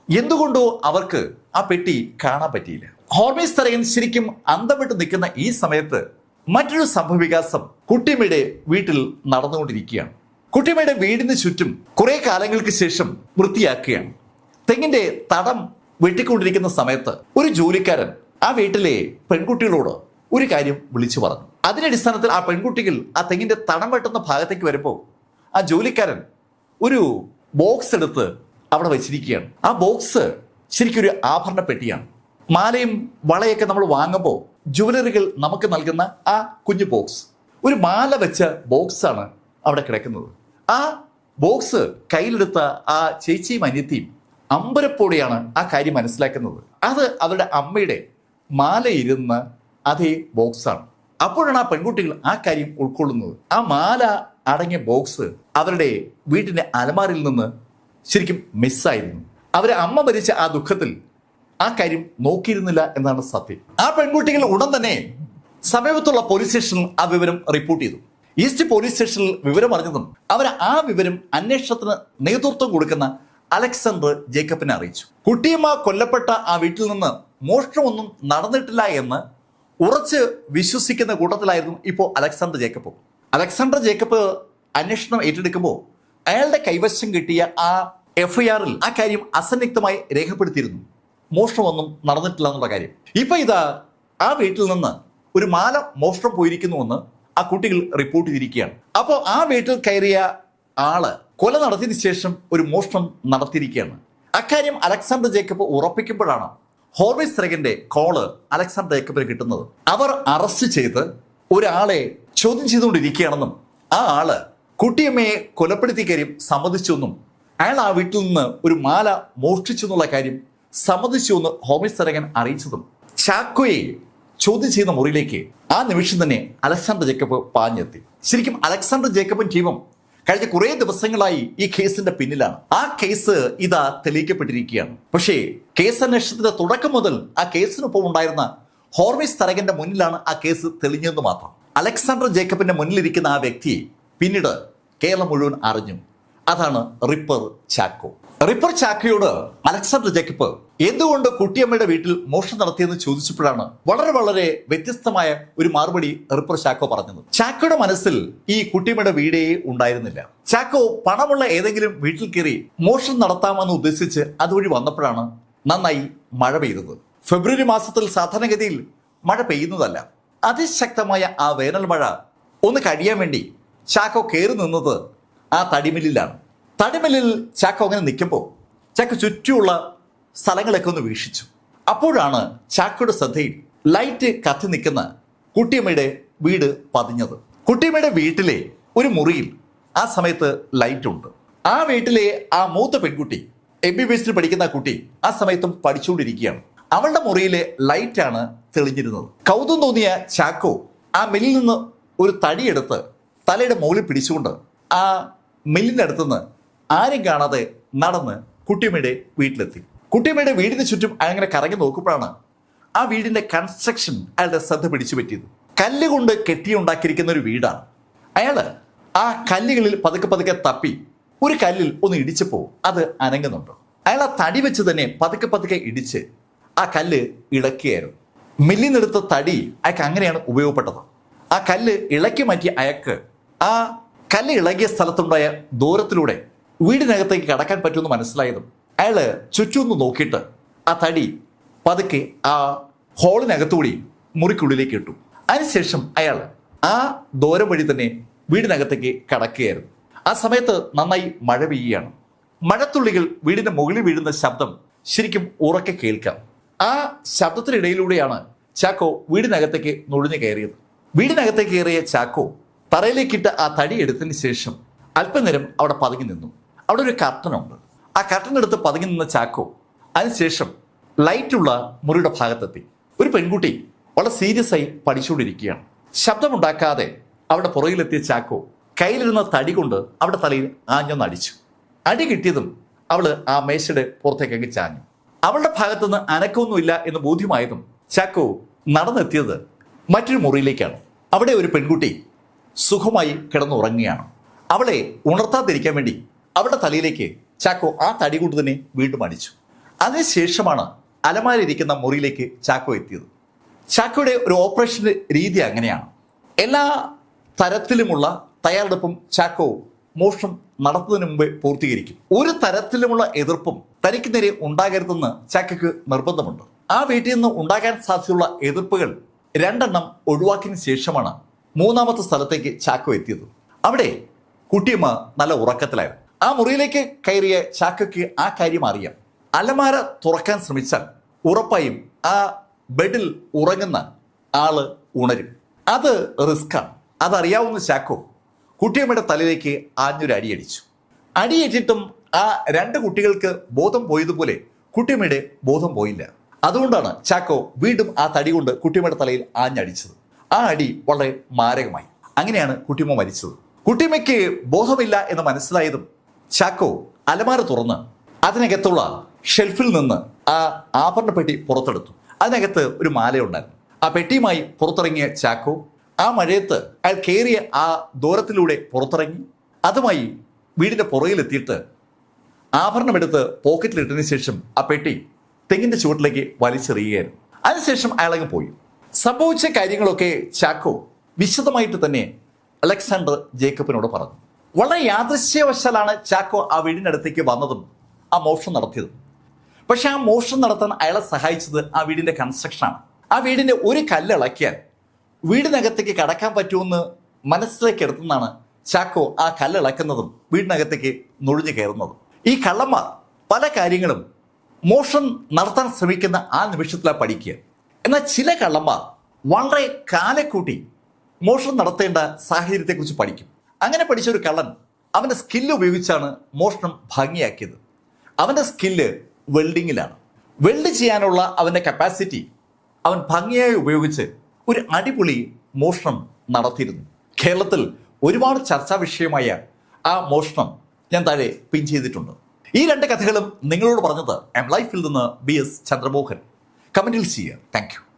എന്തുകൊണ്ടോ അവർക്ക് ആ പെട്ടി കാണാൻ പറ്റിയില്ല. ഹോർമിസ് തരകൻ ശരിക്കും അന്തം വിട്ട് നിൽക്കുന്ന ഈ സമയത്ത് മറ്റൊരു സംഭവവികാസം കുട്ടിയമ്മയുടെ വീട്ടിൽ നടന്നുകൊണ്ടിരിക്കുകയാണ്. കുട്ടിയമ്മയുടെ വീടിന് ചുറ്റും കുറെ കാലങ്ങൾക്ക് ശേഷം വൃത്തിയാക്കുകയാണ്. തെങ്ങിന്റെ തടം വെട്ടിക്കൊണ്ടിരിക്കുന്ന സമയത്ത് ഒരു ജോലിക്കാരൻ ആ വീട്ടിലെ പെൺകുട്ടികളോട് ഒരു കാര്യം വിളിച്ചു പറഞ്ഞു. അതിന്റെ അടിസ്ഥാനത്തിൽ ആ പെൺകുട്ടികൾ ആ തെങ്ങിന്റെ തടം വെട്ടുന്ന ഭാഗത്തേക്ക് വരുമ്പോൾ ആ ജോലിക്കാരൻ ഒരു ബോക്സ് എടുത്ത് അവിടെ വെച്ചിരിക്കുകയാണ്. ആ ബോക്സ് ശരിക്കും ഒരു ആഭരണ പെട്ടിയാണ്. മാലയും വളയൊക്കെ നമ്മൾ വാങ്ങുമ്പോൾ ജുവലറികൾ നമുക്ക് നൽകുന്ന ആ കുഞ്ഞു ബോക്സ്, ഒരു മാല വെച്ച ബോക്സാണ് അവിടെ കിടക്കുന്നത്. ആ ബോക്സ് കയ്യിലെടുത്ത ആ ചേച്ചിയും അനിയത്തിയും അമ്പരപ്പോടെയാണ് ആ കാര്യം മനസ്സിലാക്കുന്നത്. അത് അവരുടെ അമ്മയുടെ മാല ഇരുന്ന അതേ ബോക്സാണ്. അപ്പോഴാണ് ആ പെൺകുട്ടികൾ ആ കാര്യം ഉൾക്കൊള്ളുന്നത്. ആ മാല അടങ്ങിയ ബോക്സ് അവരുടെ വീട്ടിന്റെ അലമാരയിൽ നിന്ന് ശരിക്കും മിസ്സായിരുന്നു. അവരെ അമ്മ മരിച്ച ആ ദുഃഖത്തിൽ ആ കാര്യം നോക്കിയിരുന്നില്ല എന്നാണ് സത്യം. ആ പെൺകുട്ടികൾ ഉടൻ തന്നെ സമീപത്തുള്ള പോലീസ് സ്റ്റേഷനിൽ ആ വിവരം റിപ്പോർട്ട് ചെയ്തു. ഈസ്റ്റ് പോലീസ് സ്റ്റേഷനിൽ വിവരം അറിഞ്ഞതും അവർ ആ വിവരം അന്വേഷണത്തിന് നേതൃത്വം കൊടുക്കുന്ന അലക്സാണ്ടർ ജേക്കബിനെ അറിയിച്ചു. കുട്ടിയമ്മ കൊല്ലപ്പെട്ട ആ വീട്ടിൽ നിന്ന് മോഷണമൊന്നും നടന്നിട്ടില്ല എന്ന് ഉറച്ച് വിശ്വസിക്കുന്ന കൂട്ടത്തിലായിരുന്നു ഇപ്പോൾ അലക്സാണ്ടർ ജേക്കബ്. അലക്സാണ്ടർ ജേക്കബ് അന്വേഷണം ഏറ്റെടുക്കുമ്പോൾ അയാളുടെ കൈവശം കിട്ടിയ ആ FIR-ൽ ആ കാര്യം അസന്നിഗ്ധമായി രേഖപ്പെടുത്തിയിരുന്നു. മോഷണമൊന്നും നടന്നിട്ടില്ല എന്നുള്ള കാര്യം. ഇപ്പൊ ഇതാ ആ വീട്ടിൽ നിന്ന് ഒരു മാല മോഷണം പോയിരിക്കുന്നുവെന്ന് ആ കുട്ടികൾ റിപ്പോർട്ട് ചെയ്തിരിക്കുകയാണ്. അപ്പോൾ ആ വീട്ടിൽ കയറിയ ആള് കൊല നടത്തിയതിനു ശേഷം ഒരു മോഷണം നടത്തിയിരിക്കുകയാണ്. അക്കാര്യം അലക്സാണ്ടർ ജേക്കബ് ഉറപ്പിക്കുമ്പോഴാണ് ഹോർമിസ് തരകന്റെ കോള് അലക്സാണ്ടർ ജേക്കബിന് കിട്ടുന്നത്. അവർ അറസ്റ്റ് ചെയ്ത് ഒരാളെ ചോദ്യം ചെയ്തുകൊണ്ടിരിക്കുകയാണെന്നും ആ ആള് കുട്ടിയമ്മയെ കൊലപ്പെടുത്തിയ കാര്യം സമ്മതിച്ചുവെന്നും അയാൾ ആ വീട്ടിൽ നിന്ന് ഒരു മാല മോഷ്ടിച്ചു എന്നുള്ള കാര്യം സമ്മതിച്ചു എന്ന് ഹോർമിസ് തരകൻ അറിയിച്ചതും ചാക്കോയെ ചോദ്യം ചെയ്യുന്ന മുറിയിലേക്ക് ആ നിമിഷം തന്നെ അലക്സാണ്ടർ ജേക്കബ് പാഞ്ഞെത്തി. ശരിക്കും അലക്സാണ്ടർ ജേക്കബും ടീമും കഴിഞ്ഞ കുറേ ദിവസങ്ങളായി ഈ കേസിന്റെ പിന്നിലാണ്. ആ കേസ് ഇതാ തെളിയിക്കപ്പെട്ടിരിക്കുകയാണ്. പക്ഷേ കേസ് അന്വേഷണത്തിന്റെ തുടക്കം മുതൽ ആ കേസിനൊപ്പം ഉണ്ടായിരുന്ന ഹോർമിസ് തരകന്റെ മുന്നിലാണ് ആ കേസ് തെളിഞ്ഞതെന്ന് മാത്രം. അലക്സാണ്ടർ ജേക്കബിന്റെ മുന്നിലിരിക്കുന്ന ആ വ്യക്തിയെ പിന്നീട് കേരളം മുഴുവൻ അറിഞ്ഞു. അതാണ് റിപ്പർ ചാക്കോ. റിപ്പർ ചാക്കോയോട് അലക്സാണ്ടർ ജേക്കബ് എന്തുകൊണ്ട് കുട്ടിയമ്മയുടെ വീട്ടിൽ മോഷണം നടത്തിയെന്ന് ചോദിച്ചപ്പോഴാണ് വളരെ വ്യത്യസ്തമായ ഒരു മറുപടി റിപ്പർ ചാക്കോ പറഞ്ഞത്. ചാക്കോയുടെ മനസ്സിൽ ഈ കുട്ടിയമ്മയുടെ വീടേ ഉണ്ടായിരുന്നില്ല. ചാക്കോ പണമുള്ള ഏതെങ്കിലും വീട്ടിൽ കയറി മോഷണം നടത്താമെന്ന് ഉദ്ദേശിച്ച് അതുവഴി വന്നപ്പോഴാണ് നന്നായി മഴ പെയ്തത്. ഫെബ്രുവരി മാസത്തിൽ സാധാരണഗതിയിൽ മഴ പെയ്യുന്നതല്ല. അതിശക്തമായ ആ വേനൽ മഴ ഒന്ന് കഴിയാൻ വേണ്ടി ചാക്കോ കയറി നിന്നത് ആ തടിമില്ലിലാണ്. തടിമില്ലിൽ ചാക്കോ അങ്ങനെ നിൽക്കുമ്പോൾ ചാക്കോ ചുറ്റുമുള്ള സ്ഥലങ്ങളൊക്കെ ഒന്ന് വീക്ഷിച്ചു. അപ്പോഴാണ് ചാക്കോയുടെ ശ്രദ്ധയിൽ ലൈറ്റ് കത്തി നിൽക്കുന്ന കുട്ടിയമ്മയുടെ വീട് പതിഞ്ഞത്. കുട്ടിയമ്മയുടെ വീട്ടിലെ ഒരു മുറിയിൽ ആ സമയത്ത് ലൈറ്റ് ഉണ്ട്. ആ വീട്ടിലെ ആ മൂത്ത പെൺകുട്ടി MBBS പഠിക്കുന്ന കുട്ടി ആ സമയത്തും പഠിച്ചുകൊണ്ടിരിക്കുകയാണ്. അവളുടെ മുറിയിലെ ലൈറ്റാണ് തെളിഞ്ഞിരുന്നത്. കൗതുകം തോന്നിയ ചാക്കോ ആ മില്ലിൽ നിന്ന് ഒരു തടിയെടുത്ത് തലയുടെ മുകളിൽ പിടിച്ചുകൊണ്ട് ആ മില്ലിൻ്റെ അടുത്തുനിന്ന് ആരും കാണാതെ നടന്ന് കുട്ടിയമ്മയുടെ വീട്ടിലെത്തി. കുട്ടിയമ്മയുടെ വീടിന് ചുറ്റും അങ്ങനെ കറങ്ങി നോക്കുമ്പോഴാണ് ആ വീടിന്റെ കൺസ്ട്രക്ഷൻ അയാളുടെ ശ്രദ്ധ പിടിച്ചു പറ്റിയത്. കല്ലുകൊണ്ട് കെട്ടിയുണ്ടാക്കിയിരിക്കുന്ന ഒരു വീടാണ്. അയാള് ആ കല്ലുകളിൽ പതുക്കെ തപ്പി ഒരു കല്ലിൽ ഒന്ന് ഇടിച്ചപ്പോൾ അത് അനങ്ങുന്നുണ്ട്. അയാൾ ആ തടി വെച്ച് തന്നെ പതുക്കെ ഇടിച്ച് ആ കല്ല് ഇളക്കിയായിരുന്നു. മില്ലിനെടുത്ത തടി അയാൾക്ക് അങ്ങനെയാണ് ഉപയോഗപ്പെട്ടത്. ആ കല്ല് ഇളക്കി മാറ്റി അയാൾക്ക് ആ കല്ല് ഇളകിയ സ്ഥലത്തുണ്ടായ ദൂരത്തിലൂടെ വീടിനകത്തേക്ക് കടക്കാൻ പറ്റുമെന്ന് മനസ്സിലായതും അയാള് ചുറ്റുമൊന്ന് നോക്കിയിട്ട് ആ തടി പതുക്കെ ആ ഹോളിനകത്തുകൂടി മുറിക്കുള്ളിലേക്ക് ഇട്ടു. അതിനുശേഷം അയാൾ ആ ദൂരം വഴി തന്നെ വീടിനകത്തേക്ക് കടക്കുകയായിരുന്നു. ആ സമയത്ത് നന്നായി മഴ പെയ്യുകയാണ്. മഴത്തുള്ളികൾ വീടിന്റെ മുകളിൽ വീഴുന്ന ശബ്ദം ശരിക്കും ഉറക്കെ കേൾക്കാം. ആ ശബ്ദത്തിനിടയിലൂടെയാണ് ചാക്കോ വീടിനകത്തേക്ക് നുഴഞ്ഞു കയറിയത്. വീടിനകത്തേക്ക് കയറിയ ചാക്കോ തറയിലേക്കിട്ട് ആ തടി എടുത്തതിന് ശേഷം അല്പനേരം അവിടെ പതുങ്ങി നിന്നു. അവിടെ ഒരു കർട്ടനുണ്ട്. ആ കർട്ടൻ എടുത്ത് പതുങ്ങി നിന്ന ചാക്കോ അതിനുശേഷം ലൈറ്റുള്ള മുറിയുടെ ഭാഗത്തെത്തി. ഒരു പെൺകുട്ടി വളരെ സീരിയസ് ആയി പഠിച്ചുകൊണ്ടിരിക്കുകയാണ്. ശബ്ദമുണ്ടാക്കാതെ അവിടെ പുറകിലെത്തിയ ചാക്കോ കയ്യിലിരുന്ന തടി കൊണ്ട് അവിടെ തലയിൽ ആഞ്ഞൊന്ന് അടിച്ചു. അടി കിട്ടിയതും അവള് ആ മേശയുടെ പുറത്തേക്ക് ചാഞ്ഞു. അവളുടെ ഭാഗത്തുനിന്ന് അനക്കമൊന്നുമില്ല എന്ന് ബോധ്യമായതും ചാക്കോ നടന്നെത്തിയത് മറ്റൊരു മുറിയിലേക്കാണ്. അവിടെ ഒരു പെൺകുട്ടി സുഖമായി കിടന്നുറങ്ങുകയാണ്. അവളെ ഉണർത്താതിരിക്കാൻ വേണ്ടി അവളുടെ തലയിലേക്ക് ചാക്കോ ആ തടി കൊണ്ട് തന്നെ വീണ്ടും അടിച്ചു. അതിനുശേഷമാണ് അലമാരിയിരിക്കുന്ന മുറിയിലേക്ക് ചാക്കോ എത്തിയത്. ചാക്കോയുടെ ഒരു ഓപ്പറേഷൻ രീതി അങ്ങനെയാണ്. എല്ലാ തരത്തിലുമുള്ള തയ്യാറെടുപ്പും ചാക്കോ മോഷണം നടത്തുന്നതിന് മുമ്പേ പൂർത്തീകരിക്കും. ഒരു തരത്തിലുമുള്ള എതിർപ്പും തനിക്ക് നേരെ ഉണ്ടാകരുതെന്ന് ചാക്കോയ്ക്ക് നിർബന്ധമുണ്ട്. ആ വീട്ടിൽ നിന്ന് ഉണ്ടാകാൻ സാധ്യതയുള്ള എതിർപ്പുകൾ 2 ഒഴിവാക്കിയതിനു ശേഷമാണ് 3ാമത്തെ സ്ഥലത്തേക്ക് ചാക്കോ എത്തിയത്. അവിടെ കുട്ടിയമ്മ നല്ല ഉറക്കത്തിലായിരുന്നു. ആ മുറിയിലേക്ക് കയറിയ ചാക്കോയ്ക്ക് ആ കാര്യം അറിയാം. അലമാര തുറക്കാൻ ശ്രമിച്ചാൽ ഉറപ്പായും ആ ബെഡിൽ ഉറങ്ങുന്ന ആള് ഉണരും. അത് റിസ്ക്കാണ്. അതറിയാവുന്ന ചാക്കോ കുട്ടിയമ്മയുടെ തലയിലേക്ക് ആഞ്ഞൊരു അടിയടിച്ചു. അടിയേറ്റിട്ടും ആ 2 കുട്ടികൾക്ക് ബോധം പോയതുപോലെ കുട്ടിയമ്മയുടെ ബോധം പോയില്ല. അതുകൊണ്ടാണ് ചാക്കോ വീണ്ടും ആ തടി കൊണ്ട് കുട്ടിയമ്മയുടെ തലയിൽ ആഞ്ഞടിച്ചത്. ആ അടി വളരെ മാരകമായി. അങ്ങനെയാണ് കുട്ടിയമ്മ മരിച്ചത്. കുട്ടിയമ്മയ്ക്ക് ബോധമില്ല എന്ന് മനസ്സിലായതും ചാക്കോ അലമാര തുറന്ന് അതിനകത്തുള്ള ഷെൽഫിൽ നിന്ന് ആ ആഭരണ പെട്ടി പുറത്തെടുത്തു. അതിനകത്ത് ഒരു മാലയുണ്ടായിരുന്നു. ആ പെട്ടിയുമായി പുറത്തിറങ്ങിയ ചാക്കോ ആ മഴയത്ത് അയാൾ കയറിയ ആ ദൂരത്തിലൂടെ പുറത്തിറങ്ങി അതുമായി വീടിന്റെ പുറകിലെത്തിയിട്ട് ആഭരണമെടുത്ത് പോക്കറ്റിലിട്ടതിന് ശേഷം ആ പെട്ടി തെങ്ങിന്റെ ചുവട്ടിലേക്ക് വലിച്ചെറിയുകയായിരുന്നു. അതിനുശേഷം അയാളങ്ങ് പോയി. സംഭവിച്ച കാര്യങ്ങളൊക്കെ ചാക്കോ വിശദമായിട്ട് തന്നെ അലക്സാണ്ടർ ജേക്കബിനോട് പറഞ്ഞു. വളരെ യാദൃശ്യവശാലാണ് ചാക്കോ ആ വീടിനടുത്തേക്ക് വന്നതും ആ മോഷണം നടത്തിയതും. പക്ഷെ ആ മോഷണം നടത്താൻ അയാളെ സഹായിച്ചത് ആ വീടിന്റെ കൺസ്ട്രക്ഷനാണ്. ആ വീടിന്റെ ഒരു കല്ല് ഇളക്കിയാൽ വീടിനകത്തേക്ക് കടക്കാൻ പറ്റുമെന്ന് മനസ്സിലേക്ക് എടുത്തുനിന്നാണ് ചാക്കോ ആ കല്ല് ഇളക്കുന്നതും വീടിനകത്തേക്ക് നുഴഞ്ഞു കയറുന്നതും. ഈ കള്ളന്മാർ പല കാര്യങ്ങളും മോഷണം നടത്താൻ ശ്രമിക്കുന്ന ആ നിമിഷത്തിലാണ് പഠിക്കുക. എന്നാൽ ചില കള്ളന്മാർ വളരെ കാലെക്കൂട്ടി മോഷണം നടത്തേണ്ട സാഹചര്യത്തെക്കുറിച്ച് പഠിക്കും. അങ്ങനെ പഠിച്ച ഒരു കള്ളൻ അവൻ്റെ സ്കില്ല് ഉപയോഗിച്ചാണ് മോഷണം ഭംഗിയാക്കിയത്. അവൻ്റെ സ്കില്ല് വെൽഡിങ്ങിലാണ്. വെൽഡ് ചെയ്യാനുള്ള അവൻ്റെ കപ്പാസിറ്റി അവൻ ഭംഗിയായി ഉപയോഗിച്ച് ഒരു അടിപൊളി മോഷണം നടത്തിയിരുന്നു. കേരളത്തിൽ ഒരുപാട് ചർച്ചാ വിഷയമായ ആ മോഷണം ഞാൻ താഴെ പിൻ ചെയ്തിട്ടുണ്ട്. ഈ രണ്ട് കഥകളും നിങ്ങളോട് പറഞ്ഞത് എം ലൈഫിൽ നിന്ന് BS ചന്ദ്രമോഹൻ. കമന്റിൽ ചെയ്യുക. Thank you.